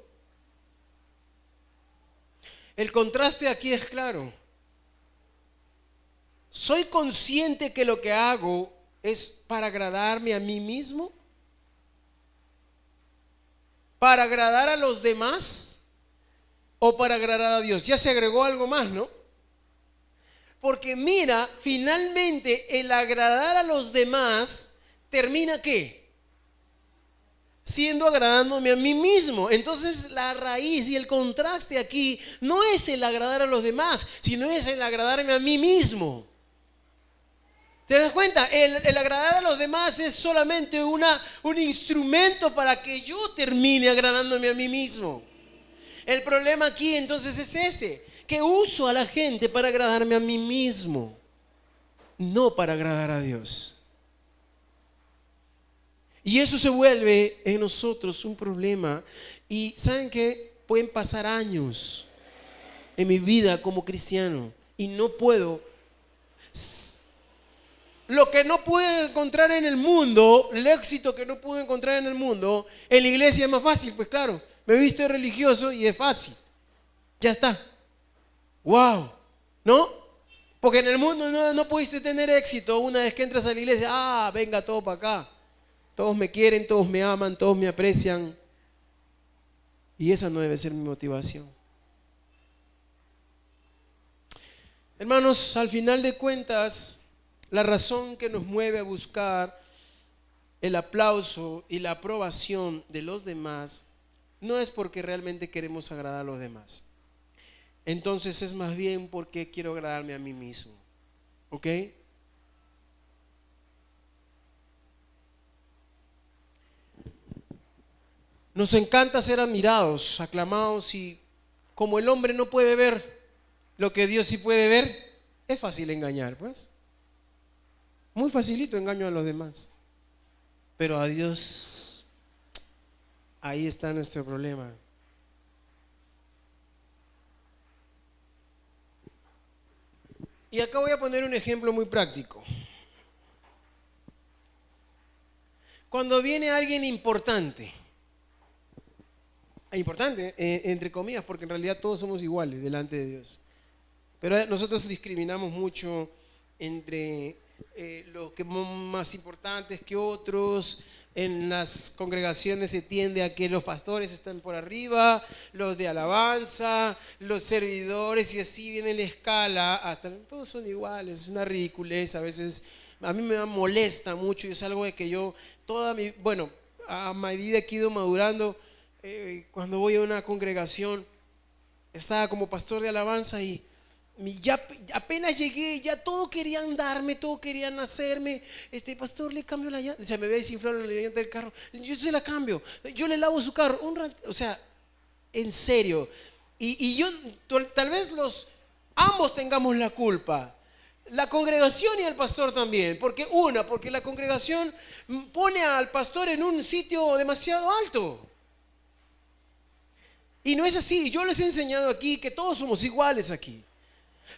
[SPEAKER 1] El contraste aquí es claro. ¿Soy consciente que lo que hago es para agradarme a mí mismo? ¿Para agradar a los demás? ¿O para agradar a Dios? Ya se agregó algo más, ¿no? Porque mira, finalmente el agradar a los demás termina ¿qué? Siendo agradándome a mí mismo. Entonces la raíz y el contraste aquí no es el agradar a los demás, sino es el agradarme a mí mismo. ¿Te das cuenta? El agradar a los demás es solamente un instrumento para que yo termine agradándome a mí mismo. El problema aquí entonces es ese, que uso a la gente para agradarme a mí mismo, no para agradar a Dios. Y eso se vuelve en nosotros un problema. Y ¿saben qué? Pueden pasar años en mi vida como cristiano y no puedo. Lo que no pude encontrar en el mundo, el éxito que no pude encontrar en el mundo, en la iglesia es más fácil. Pues claro, me he visto religioso y es fácil. Ya está. Wow, ¿no? Porque en el mundo no pudiste tener éxito una vez que entras a la iglesia. Ah, venga todo para acá. Todos me quieren, todos me aman, todos me aprecian. Y esa no debe ser mi motivación. Hermanos, al final de cuentas, la razón que nos mueve a buscar el aplauso y la aprobación de los demás no es porque realmente queremos agradar a los demás. Entonces es más bien porque quiero agradarme a mí mismo. ¿Ok? Nos encanta ser admirados, aclamados, y como el hombre no puede ver lo que Dios sí puede ver, es fácil engañar, pues. Muy facilito engaño a los demás. Pero a Dios, ahí está nuestro problema. Y acá voy a poner un ejemplo muy práctico. Cuando viene alguien importante, entre comillas, porque en realidad todos somos iguales delante de Dios. Pero nosotros discriminamos mucho entre los que son más importantes que otros. En las congregaciones se tiende a que los pastores están por arriba, los de alabanza, los servidores, y así viene la escala, hasta todos son iguales. Es una ridiculez, a veces a mí me molesta mucho, y es algo de que yo a medida que he ido madurando, cuando voy a una congregación, estaba como pastor de alabanza y ya apenas llegué, ya todo querían darme, todo querían hacerme. Pastor, le cambio la llanta, o sea, me ve desinflar la llanta del carro, yo se la cambio, yo le lavo su carro, o sea, en serio. Y yo, tal vez ambos tengamos la culpa, la congregación y el pastor también, porque la congregación pone al pastor en un sitio demasiado alto. Y no es así. Yo les he enseñado aquí que todos somos iguales aquí.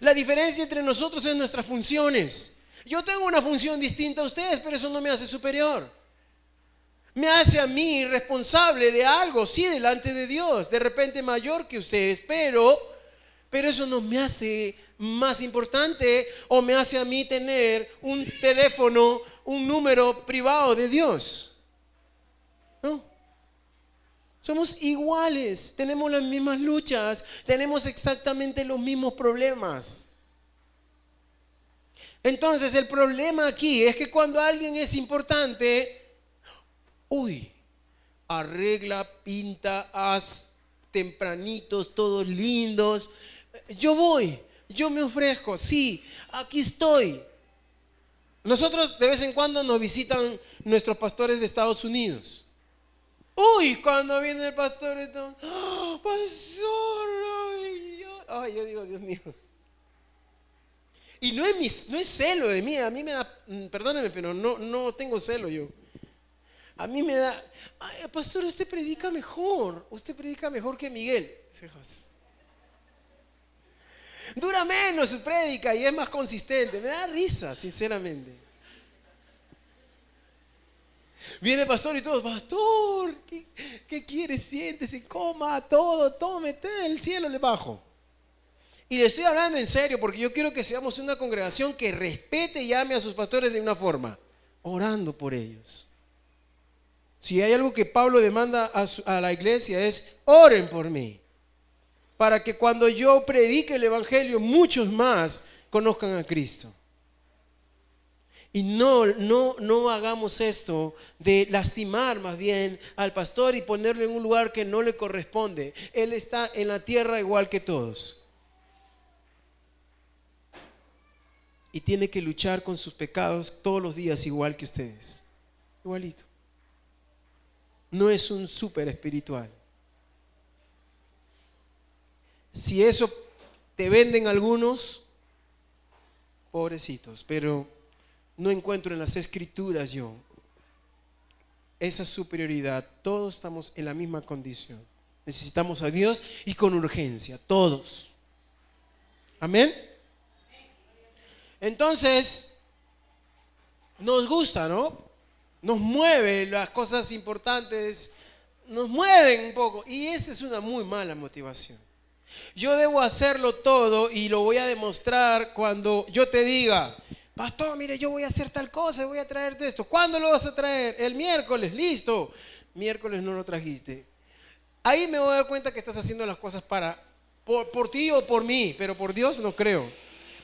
[SPEAKER 1] La diferencia entre nosotros es nuestras funciones. Yo tengo una función distinta a ustedes, pero eso no me hace superior. Me hace a mí responsable de algo, sí, delante de Dios, de repente mayor que ustedes, pero eso no me hace más importante o me hace a mí tener un teléfono, un número privado de Dios. ¿No? Somos iguales, tenemos las mismas luchas, tenemos exactamente los mismos problemas. Entonces el problema aquí es que cuando alguien es importante, arregla, pinta, haz tempranitos, todos lindos. Yo me ofrezco, sí, aquí estoy. Nosotros de vez en cuando nos visitan nuestros pastores de Estados Unidos. Cuando viene el pastor, entonces, pastor, yo digo, Dios mío. Y no es celo de mí, a mí me da, perdóneme, pero no tengo celo yo. A mí me da, pastor, usted predica mejor que Miguel. Dura menos su prédica y es más consistente, me da risa, sinceramente. Viene el pastor y todos, pastor, ¿qué quiere? Siéntese, coma, todo, tome, el cielo le bajo. Y le estoy hablando en serio, porque yo quiero que seamos una congregación que respete y ame a sus pastores de una forma, orando por ellos. Si hay algo que Pablo demanda a la iglesia es, oren por mí, para que cuando yo predique el evangelio, muchos más conozcan a Cristo. Y no hagamos esto de lastimar más bien al pastor y ponerlo en un lugar que no le corresponde. Él está en la tierra igual que todos. Y tiene que luchar con sus pecados todos los días igual que ustedes. Igualito. No es un súper espiritual. Si eso te venden algunos, pobrecitos, pero no encuentro en las escrituras yo esa superioridad. Todos estamos en la misma condición. Necesitamos a Dios y con urgencia, todos. Amén. Entonces, nos gusta, ¿no? Nos mueve las cosas importantes, nos mueven un poco. Y esa es una muy mala motivación. Yo debo hacerlo todo y lo voy a demostrar cuando yo te diga, pastor, mire, yo voy a hacer tal cosa, voy a traerte esto. ¿Cuándo lo vas a traer? El miércoles, listo. Miércoles no lo trajiste. Ahí me voy a dar cuenta que estás haciendo las cosas por ti o por mí, pero por Dios no creo.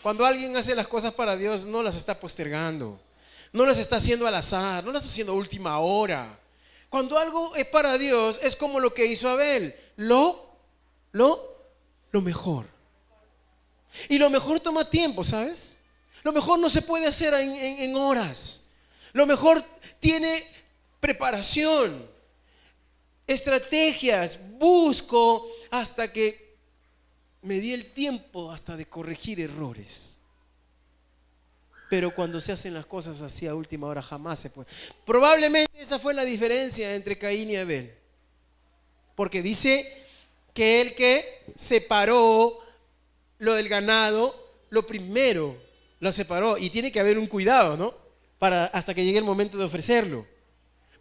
[SPEAKER 1] Cuando alguien hace las cosas para Dios, no las está postergando, no las está haciendo al azar, no las está haciendo a última hora. Cuando algo es para Dios, es como lo que hizo Abel, lo mejor. Y lo mejor toma tiempo, ¿sabes? Lo mejor no se puede hacer en horas. Lo mejor tiene preparación, estrategias. Busco hasta que me di el tiempo hasta de corregir errores. Pero cuando se hacen las cosas así a última hora jamás se puede. Probablemente esa fue la diferencia entre Caín y Abel. Porque dice que el que separó lo del ganado, lo primero lo separó. Y tiene que haber un cuidado, ¿no? Hasta que llegue el momento de ofrecerlo.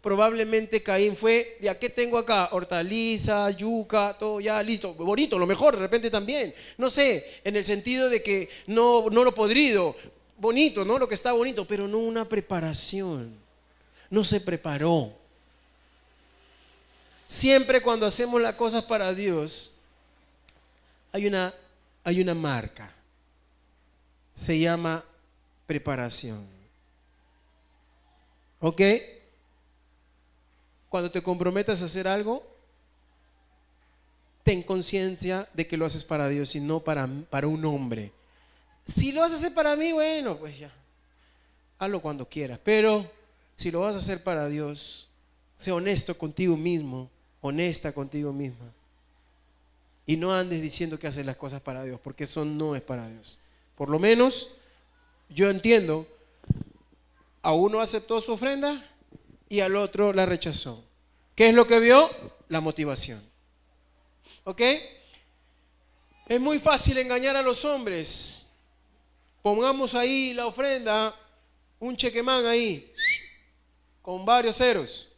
[SPEAKER 1] Probablemente Caín fue, ¿ya qué tengo acá? Hortaliza, yuca, todo ya listo, bonito, lo mejor de repente también. No sé, en el sentido de que no lo podrido, bonito, ¿no? Lo que está bonito, pero no una preparación. No se preparó. Siempre cuando hacemos las cosas para Dios, hay una marca. Se llama preparación. ¿Ok? Cuando te comprometas a hacer algo, ten conciencia de que lo haces para Dios y no para un hombre. Si lo vas a hacer para mí, bueno, pues ya, hazlo cuando quieras. Pero si lo vas a hacer para Dios, sé honesto contigo mismo, honesta contigo misma. Y no andes diciendo que haces las cosas para Dios, porque eso no es para Dios. Por lo menos, yo entiendo, a uno aceptó su ofrenda y al otro la rechazó. ¿Qué es lo que vio? La motivación. ¿Ok? Es muy fácil engañar a los hombres. Pongamos ahí la ofrenda, un chequemán ahí, con varios ceros.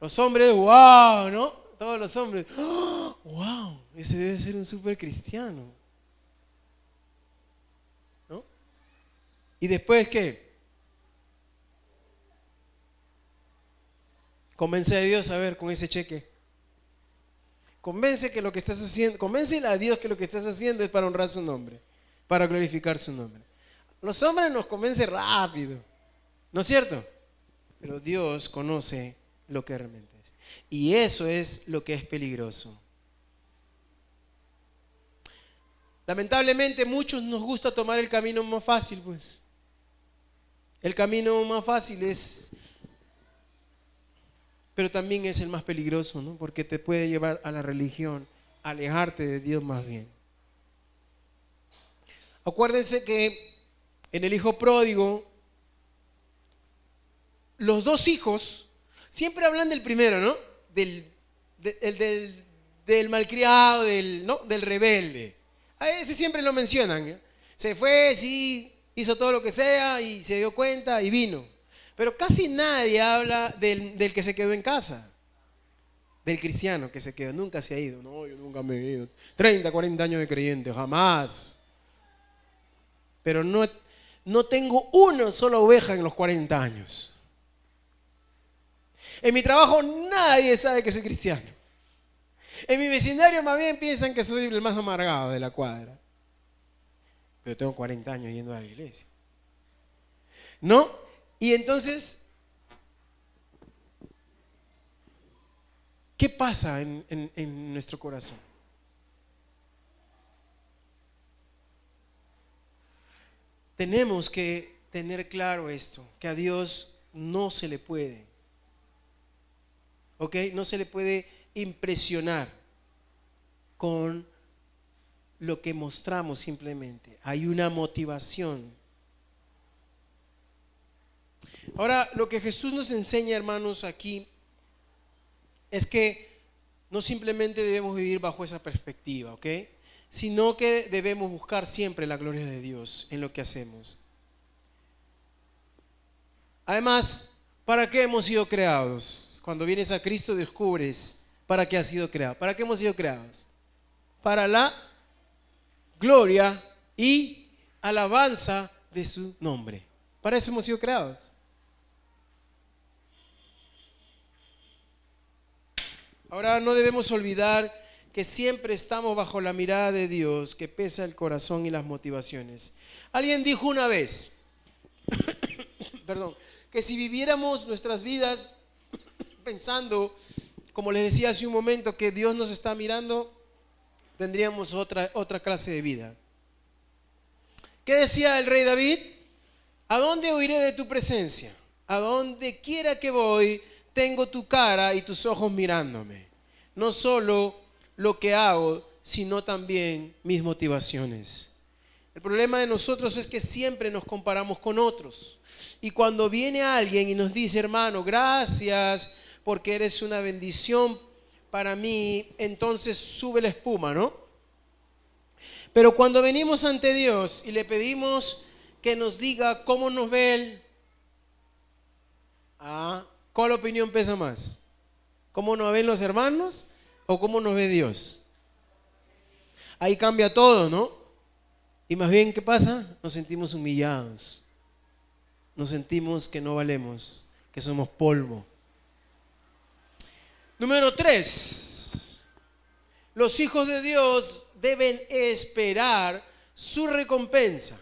[SPEAKER 1] Los hombres, wow, ¿no? Todos los hombres, oh, wow, ese debe ser un súper cristiano. ¿No? ¿Y después qué? Convence a Dios a ver con ese cheque. Convéncele a Dios que lo que estás haciendo es para honrar su nombre, para glorificar su nombre. Los hombres nos convencen rápido, ¿no es cierto? Pero Dios conoce lo que realmente es. Y eso es lo que es peligroso. Lamentablemente muchos nos gusta tomar el camino más fácil, pues. El camino más fácil es, pero también es el más peligroso, ¿no? Porque te puede llevar a la religión, a alejarte de Dios más bien. Acuérdense que en el hijo pródigo, los dos hijos siempre hablan del primero, ¿no? Del malcriado, ¿no? Del rebelde. A ese siempre lo mencionan, ¿eh? Se fue, sí, hizo todo lo que sea y se dio cuenta y vino. Pero casi nadie habla del que se quedó en casa, del cristiano que se quedó, nunca se ha ido. No, yo nunca me he ido. 30, 40 años de creyente, jamás. Pero no tengo una sola oveja en los 40 años. En mi trabajo nadie sabe que soy cristiano. En mi vecindario más bien piensan que soy el más amargado de la cuadra. Pero tengo 40 años yendo a la iglesia. ¿No? Y entonces, ¿qué pasa en nuestro corazón? Tenemos que tener claro esto, que a Dios no se le puede, ¿ok? No se le puede impresionar con lo que mostramos simplemente. Hay una motivación. Ahora, lo que Jesús nos enseña, hermanos, aquí es que no simplemente debemos vivir bajo esa perspectiva, ¿ok? Sino que debemos buscar siempre la gloria de Dios en lo que hacemos. Además, ¿para qué hemos sido creados? Cuando vienes a Cristo descubres para qué has sido creado. ¿Para qué hemos sido creados? Para la gloria y alabanza de su nombre. Para eso hemos sido creados. Ahora no debemos olvidar que siempre estamos bajo la mirada de Dios, que pesa el corazón y las motivaciones. Alguien dijo una vez, perdón, que si viviéramos nuestras vidas pensando, como les decía hace un momento, que Dios nos está mirando, tendríamos otra clase de vida. ¿Qué decía el rey David? ¿A dónde huiré de tu presencia? A donde quiera que voy, tengo tu cara y tus ojos mirándome. No solo lo que hago, sino también mis motivaciones. El problema de nosotros es que siempre nos comparamos con otros. Y cuando viene alguien y nos dice, hermano, gracias porque eres una bendición para mí, entonces sube la espuma, ¿no? Pero cuando venimos ante Dios y le pedimos que nos diga cómo nos ve Él, ¿cuál opinión pesa más? ¿Cómo nos ven los hermanos o cómo nos ve Dios? Ahí cambia todo, ¿no? Y más bien, ¿qué pasa? Nos sentimos humillados. Nos sentimos que no valemos, que somos polvo. Número 3. Los hijos de Dios deben esperar su recompensa.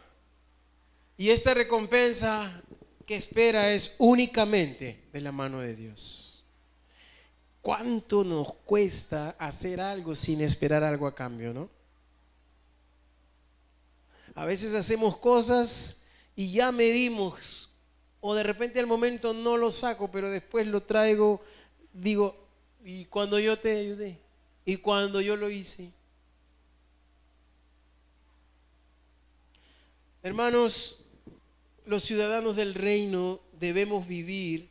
[SPEAKER 1] Y esta recompensa que espera es únicamente de la mano de Dios. ¿Cuánto nos cuesta hacer algo sin esperar algo a cambio, no? A veces hacemos cosas y ya medimos, o de repente al momento no lo saco, pero después lo traigo, digo, ¿y cuando yo te ayudé? ¿Y cuando yo lo hice? Hermanos, los ciudadanos del reino debemos vivir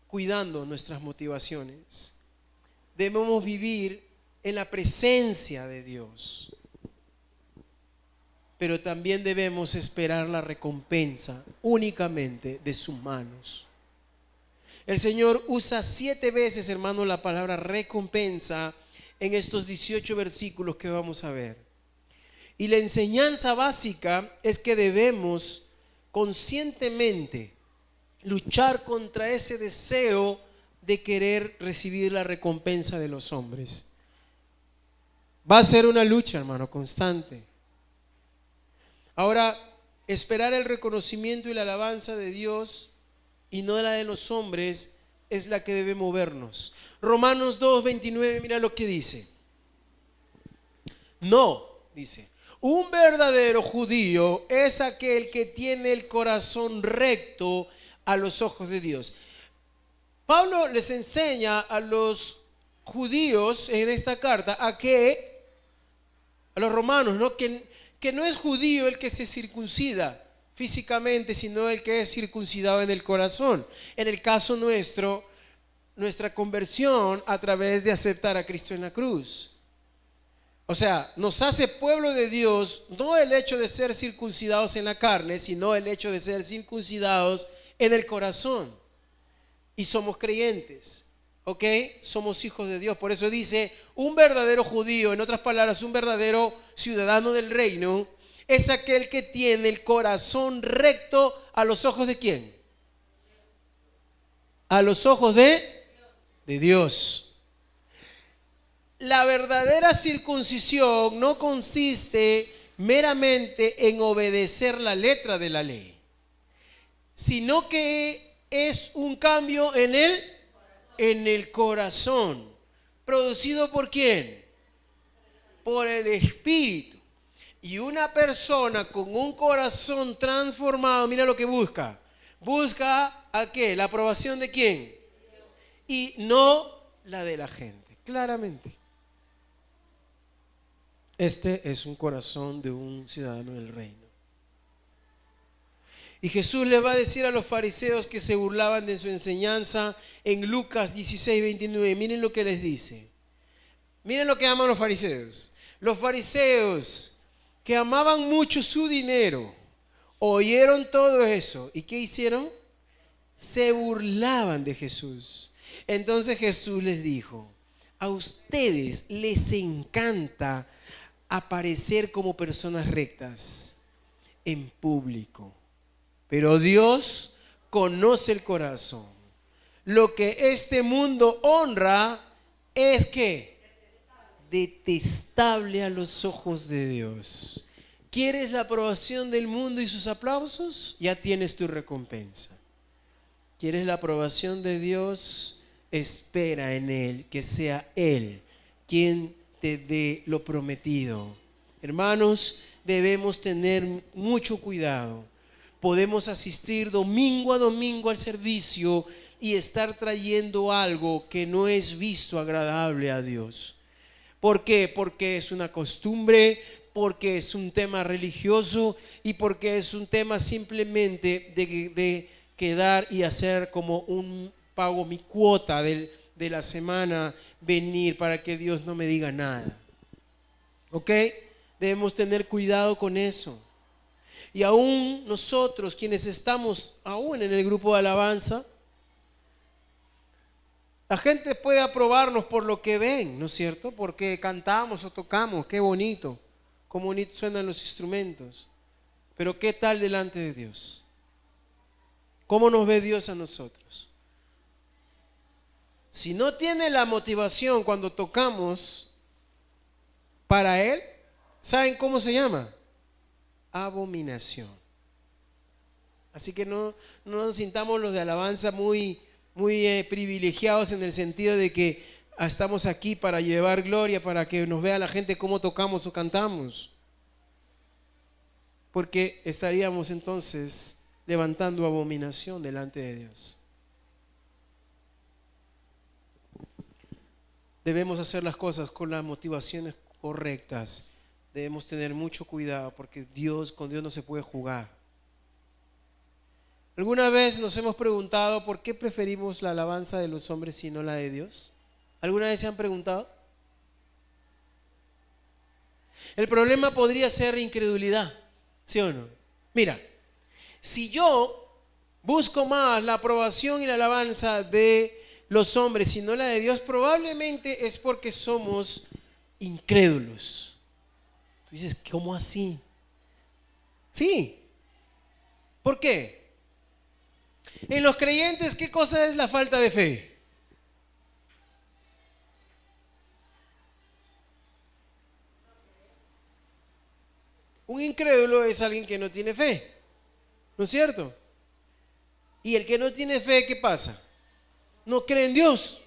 [SPEAKER 1] cuidando nuestras motivaciones. Debemos vivir en la presencia de Dios. Pero también debemos esperar la recompensa únicamente de sus manos. El Señor usa 7 veces, hermano, la palabra recompensa en estos 18 versículos que vamos a ver. Y la enseñanza básica es que debemos conscientemente luchar contra ese deseo de querer recibir la recompensa de los hombres. Va a ser una lucha, hermano, constante. Ahora, esperar el reconocimiento y la alabanza de Dios y no la de los hombres es la que debe movernos. Romanos 2:29, mira lo que dice. No, dice, un verdadero judío es aquel que tiene el corazón recto a los ojos de Dios. Pablo les enseña a los judíos en esta carta a los romanos, ¿no? Que no es judío el que se circuncida físicamente, sino el que es circuncidado en el corazón. En el caso nuestro, nuestra conversión a través de aceptar a Cristo en la cruz. O sea, nos hace pueblo de Dios no el hecho de ser circuncidados en la carne, sino el hecho de ser circuncidados en el corazón. Y somos creyentes, ¿ok? Somos hijos de Dios. Por eso dice, un verdadero judío, en otras palabras, un verdadero ciudadano del reino, es aquel que tiene el corazón recto a los ojos ¿de quién? A los ojos de Dios. La verdadera circuncisión no consiste meramente en obedecer la letra de la ley, sino que es un cambio en el corazón. ¿Producido por quién? Por el Espíritu. Y una persona con un corazón transformado, mira lo que busca. ¿Busca a qué? ¿La aprobación de quién? Y no la de la gente, claramente. Este es un corazón de un ciudadano del reino. Y Jesús le va a decir a los fariseos que se burlaban de su enseñanza en Lucas 16:29. Miren lo que les dice. Miren lo que aman los fariseos. Los fariseos que amaban mucho su dinero, oyeron todo eso. ¿Y qué hicieron? Se burlaban de Jesús. Entonces Jesús les dijo, a ustedes les encanta aparecer como personas rectas en público, pero Dios conoce el corazón. Lo que este mundo honra es que detestable a los ojos de Dios. ¿Quieres la aprobación del mundo y sus aplausos? Ya tienes tu recompensa. ¿Quieres la aprobación de Dios? Espera en Él, que sea Él quien te dé lo prometido. Hermanos, debemos tener mucho cuidado. Podemos asistir domingo a domingo al servicio y estar trayendo algo que no es visto agradable a Dios. ¿Por qué? Porque es una costumbre, porque es un tema religioso y porque es un tema simplemente de quedar y hacer como un pago, mi cuota de la semana, venir para que Dios no me diga nada. ¿Ok? Debemos tener cuidado con eso. Y aún nosotros, quienes estamos aún en el grupo de alabanza, la gente puede aprobarnos por lo que ven, ¿no es cierto? Porque cantamos o tocamos, qué bonito, cómo bonito suenan los instrumentos. Pero ¿qué tal delante de Dios? ¿Cómo nos ve Dios a nosotros? Si no tiene la motivación cuando tocamos para Él, ¿saben cómo se llama? Abominación. Así que no nos sintamos los de alabanza muy privilegiados en el sentido de que estamos aquí para llevar gloria, para que nos vea la gente cómo tocamos o cantamos. Porque estaríamos entonces levantando abominación delante de Dios. Debemos hacer las cosas con las motivaciones correctas. Debemos tener mucho cuidado porque con Dios no se puede jugar. ¿Alguna vez nos hemos preguntado por qué preferimos la alabanza de los hombres y no la de Dios? ¿Alguna vez se han preguntado? El problema podría ser incredulidad, ¿sí o no? Mira, si yo busco más la aprobación y la alabanza de los hombres y no la de Dios, probablemente es porque somos incrédulos. Tú dices, ¿cómo así? Sí. ¿Por qué? En los creyentes, ¿qué cosa es la falta de fe? Un incrédulo es alguien que no tiene fe, ¿no es cierto? Y el que no tiene fe, ¿qué pasa? No cree en Dios.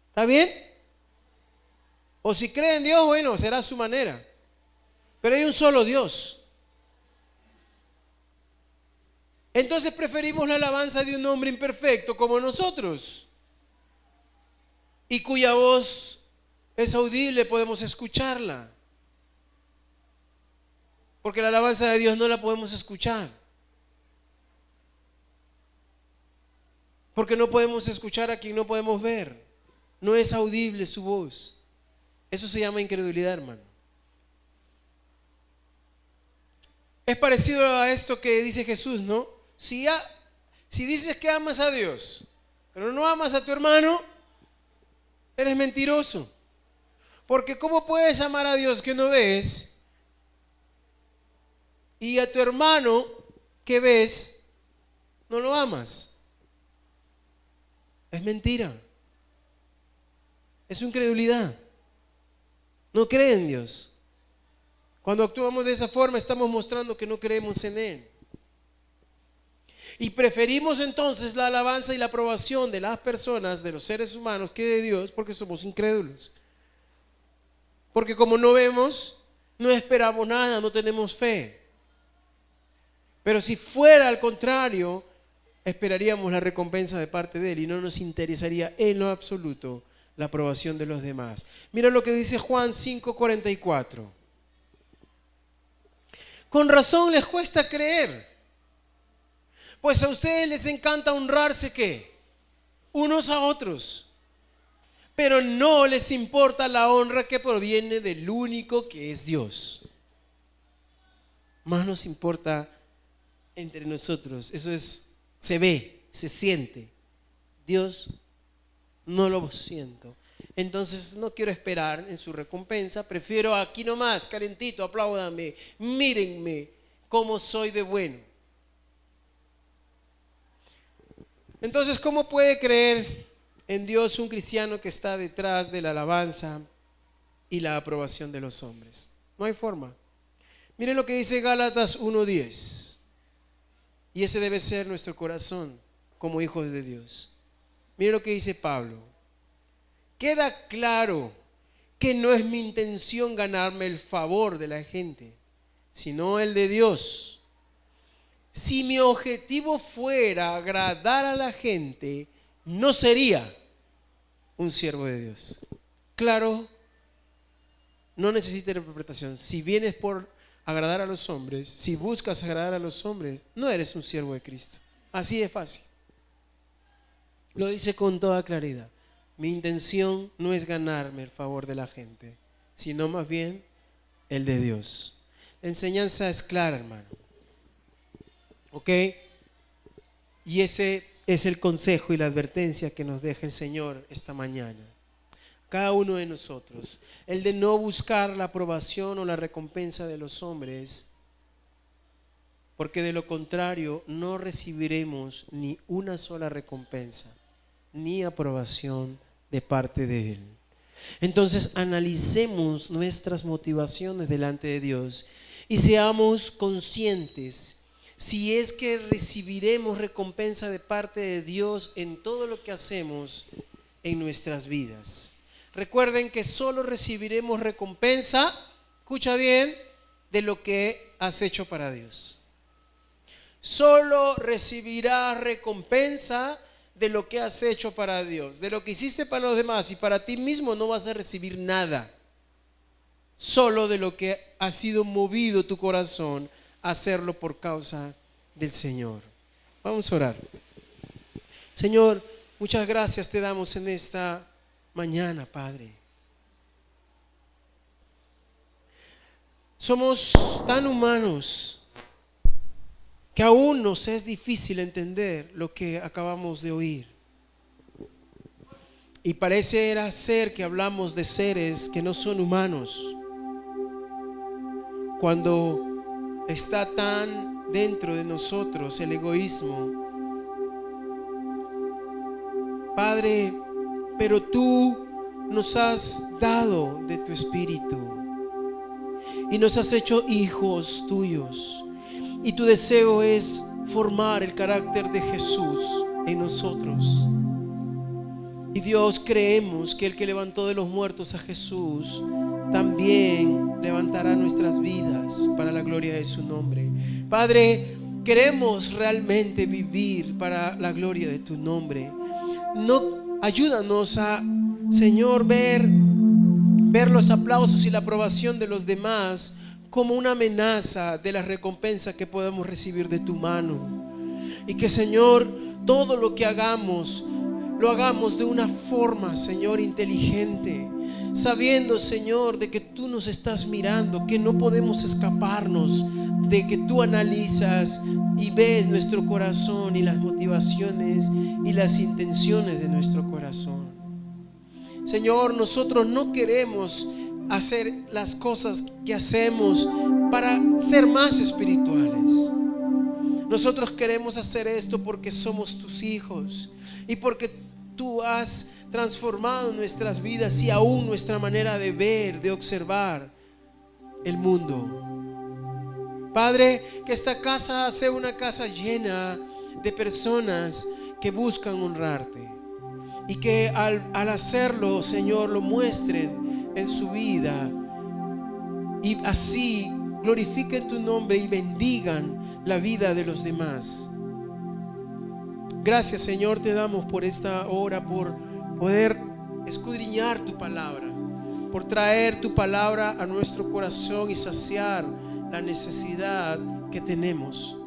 [SPEAKER 1] ¿Está bien? O si cree en Dios, bueno, será a su manera. Pero hay un solo Dios. Entonces preferimos la alabanza de un hombre imperfecto como nosotros y cuya voz es audible, podemos escucharla. Porque la alabanza de Dios no la podemos escuchar. Porque no podemos escuchar a quien no podemos ver. No es audible su voz. Eso se llama incredulidad, hermano. Es parecido a esto que dice Jesús, ¿no? Si dices que amas a Dios, pero no amas a tu hermano, eres mentiroso. Porque ¿cómo puedes amar a Dios que no ves y a tu hermano que ves no lo amas? Es mentira. Es incredulidad. No cree en Dios. Cuando actuamos de esa forma estamos mostrando que no creemos en Él. Y preferimos entonces la alabanza y la aprobación de las personas, de los seres humanos, que de Dios, porque somos incrédulos. Porque como no vemos, no esperamos nada, no tenemos fe. Pero si fuera al contrario, esperaríamos la recompensa de parte de Él y no nos interesaría en lo absoluto la aprobación de los demás. Mira lo que dice Juan 5:44. Con razón les cuesta creer, pues a ustedes les encanta honrarse, ¿qué? Unos a otros, pero no les importa la honra que proviene del único que es Dios. Más nos importa entre nosotros, eso se ve, se siente. Dios no lo siento. Entonces no quiero esperar en su recompensa, prefiero aquí nomás, calentito, apláudanme, mírenme cómo soy de bueno. Entonces, ¿cómo puede creer en Dios un cristiano que está detrás de la alabanza y la aprobación de los hombres. No hay forma. Miren lo que dice Gálatas 1:10. Y ese debe ser nuestro corazón como hijos de Dios. Miren lo que dice Pablo. Queda claro que no es mi intención ganarme el favor de la gente, sino el de Dios. Si mi objetivo fuera agradar a la gente, no sería un siervo de Dios. Claro, no necesita interpretación. Si vienes por agradar a los hombres, si buscas agradar a los hombres, no eres un siervo de Cristo. Así de fácil. Lo dice con toda claridad. Mi intención no es ganarme el favor de la gente, sino más bien el de Dios. La enseñanza es clara, hermano. ¿Ok? Y ese es el consejo y la advertencia que nos deja el Señor esta mañana. Cada uno de nosotros. El de no buscar la aprobación o la recompensa de los hombres, porque de lo contrario no recibiremos ni una sola recompensa, ni aprobación de parte de Él. Entonces analicemos nuestras motivaciones delante de Dios y seamos conscientes si es que recibiremos recompensa de parte de Dios en todo lo que hacemos en nuestras vidas. Recuerden que solo recibiremos recompensa, escucha bien, de lo que has hecho para Dios. Solo recibirás recompensa de lo que has hecho para Dios. De lo que hiciste para los demás y para ti mismo no vas a recibir nada. Solo de lo que ha sido movido tu corazón a hacerlo por causa del Señor. Vamos a orar. Señor, muchas gracias te damos en esta mañana, Padre. Somos tan humanos que aún nos es difícil entender lo que acabamos de oír. Y parece ser que hablamos de seres que no son humanos, cuando está tan dentro de nosotros el egoísmo. Padre, pero tú nos has dado de tu espíritu y nos has hecho hijos tuyos. Y tu deseo es formar el carácter de Jesús en nosotros. Y Dios, creemos que el que levantó de los muertos a Jesús también levantará nuestras vidas para la gloria de su nombre. Padre, queremos realmente vivir para la gloria de tu nombre. No, ayúdanos a, Señor, ver los aplausos y la aprobación de los demás como una amenaza de la recompensa que podamos recibir de tu mano. Y que, Señor, todo lo que hagamos, lo hagamos de una forma, Señor, inteligente, sabiendo, Señor, de que tú nos estás mirando, que no podemos escaparnos, de que tú analizas y ves nuestro corazón y las motivaciones y las intenciones de nuestro corazón. Señor, nosotros no queremos hacer las cosas que hacemos para ser más espirituales. Nosotros queremos hacer esto porque somos tus hijos y porque tú has transformado nuestras vidas y aún nuestra manera de ver, de observar el mundo. Padre, que esta casa sea una casa llena de personas que buscan honrarte y que al hacerlo, Señor, lo muestren en su vida y así glorifiquen tu nombre y bendigan la vida de los demás. Gracias, Señor, te damos por esta hora, por poder escudriñar tu palabra, por traer tu palabra a nuestro corazón y saciar la necesidad que tenemos.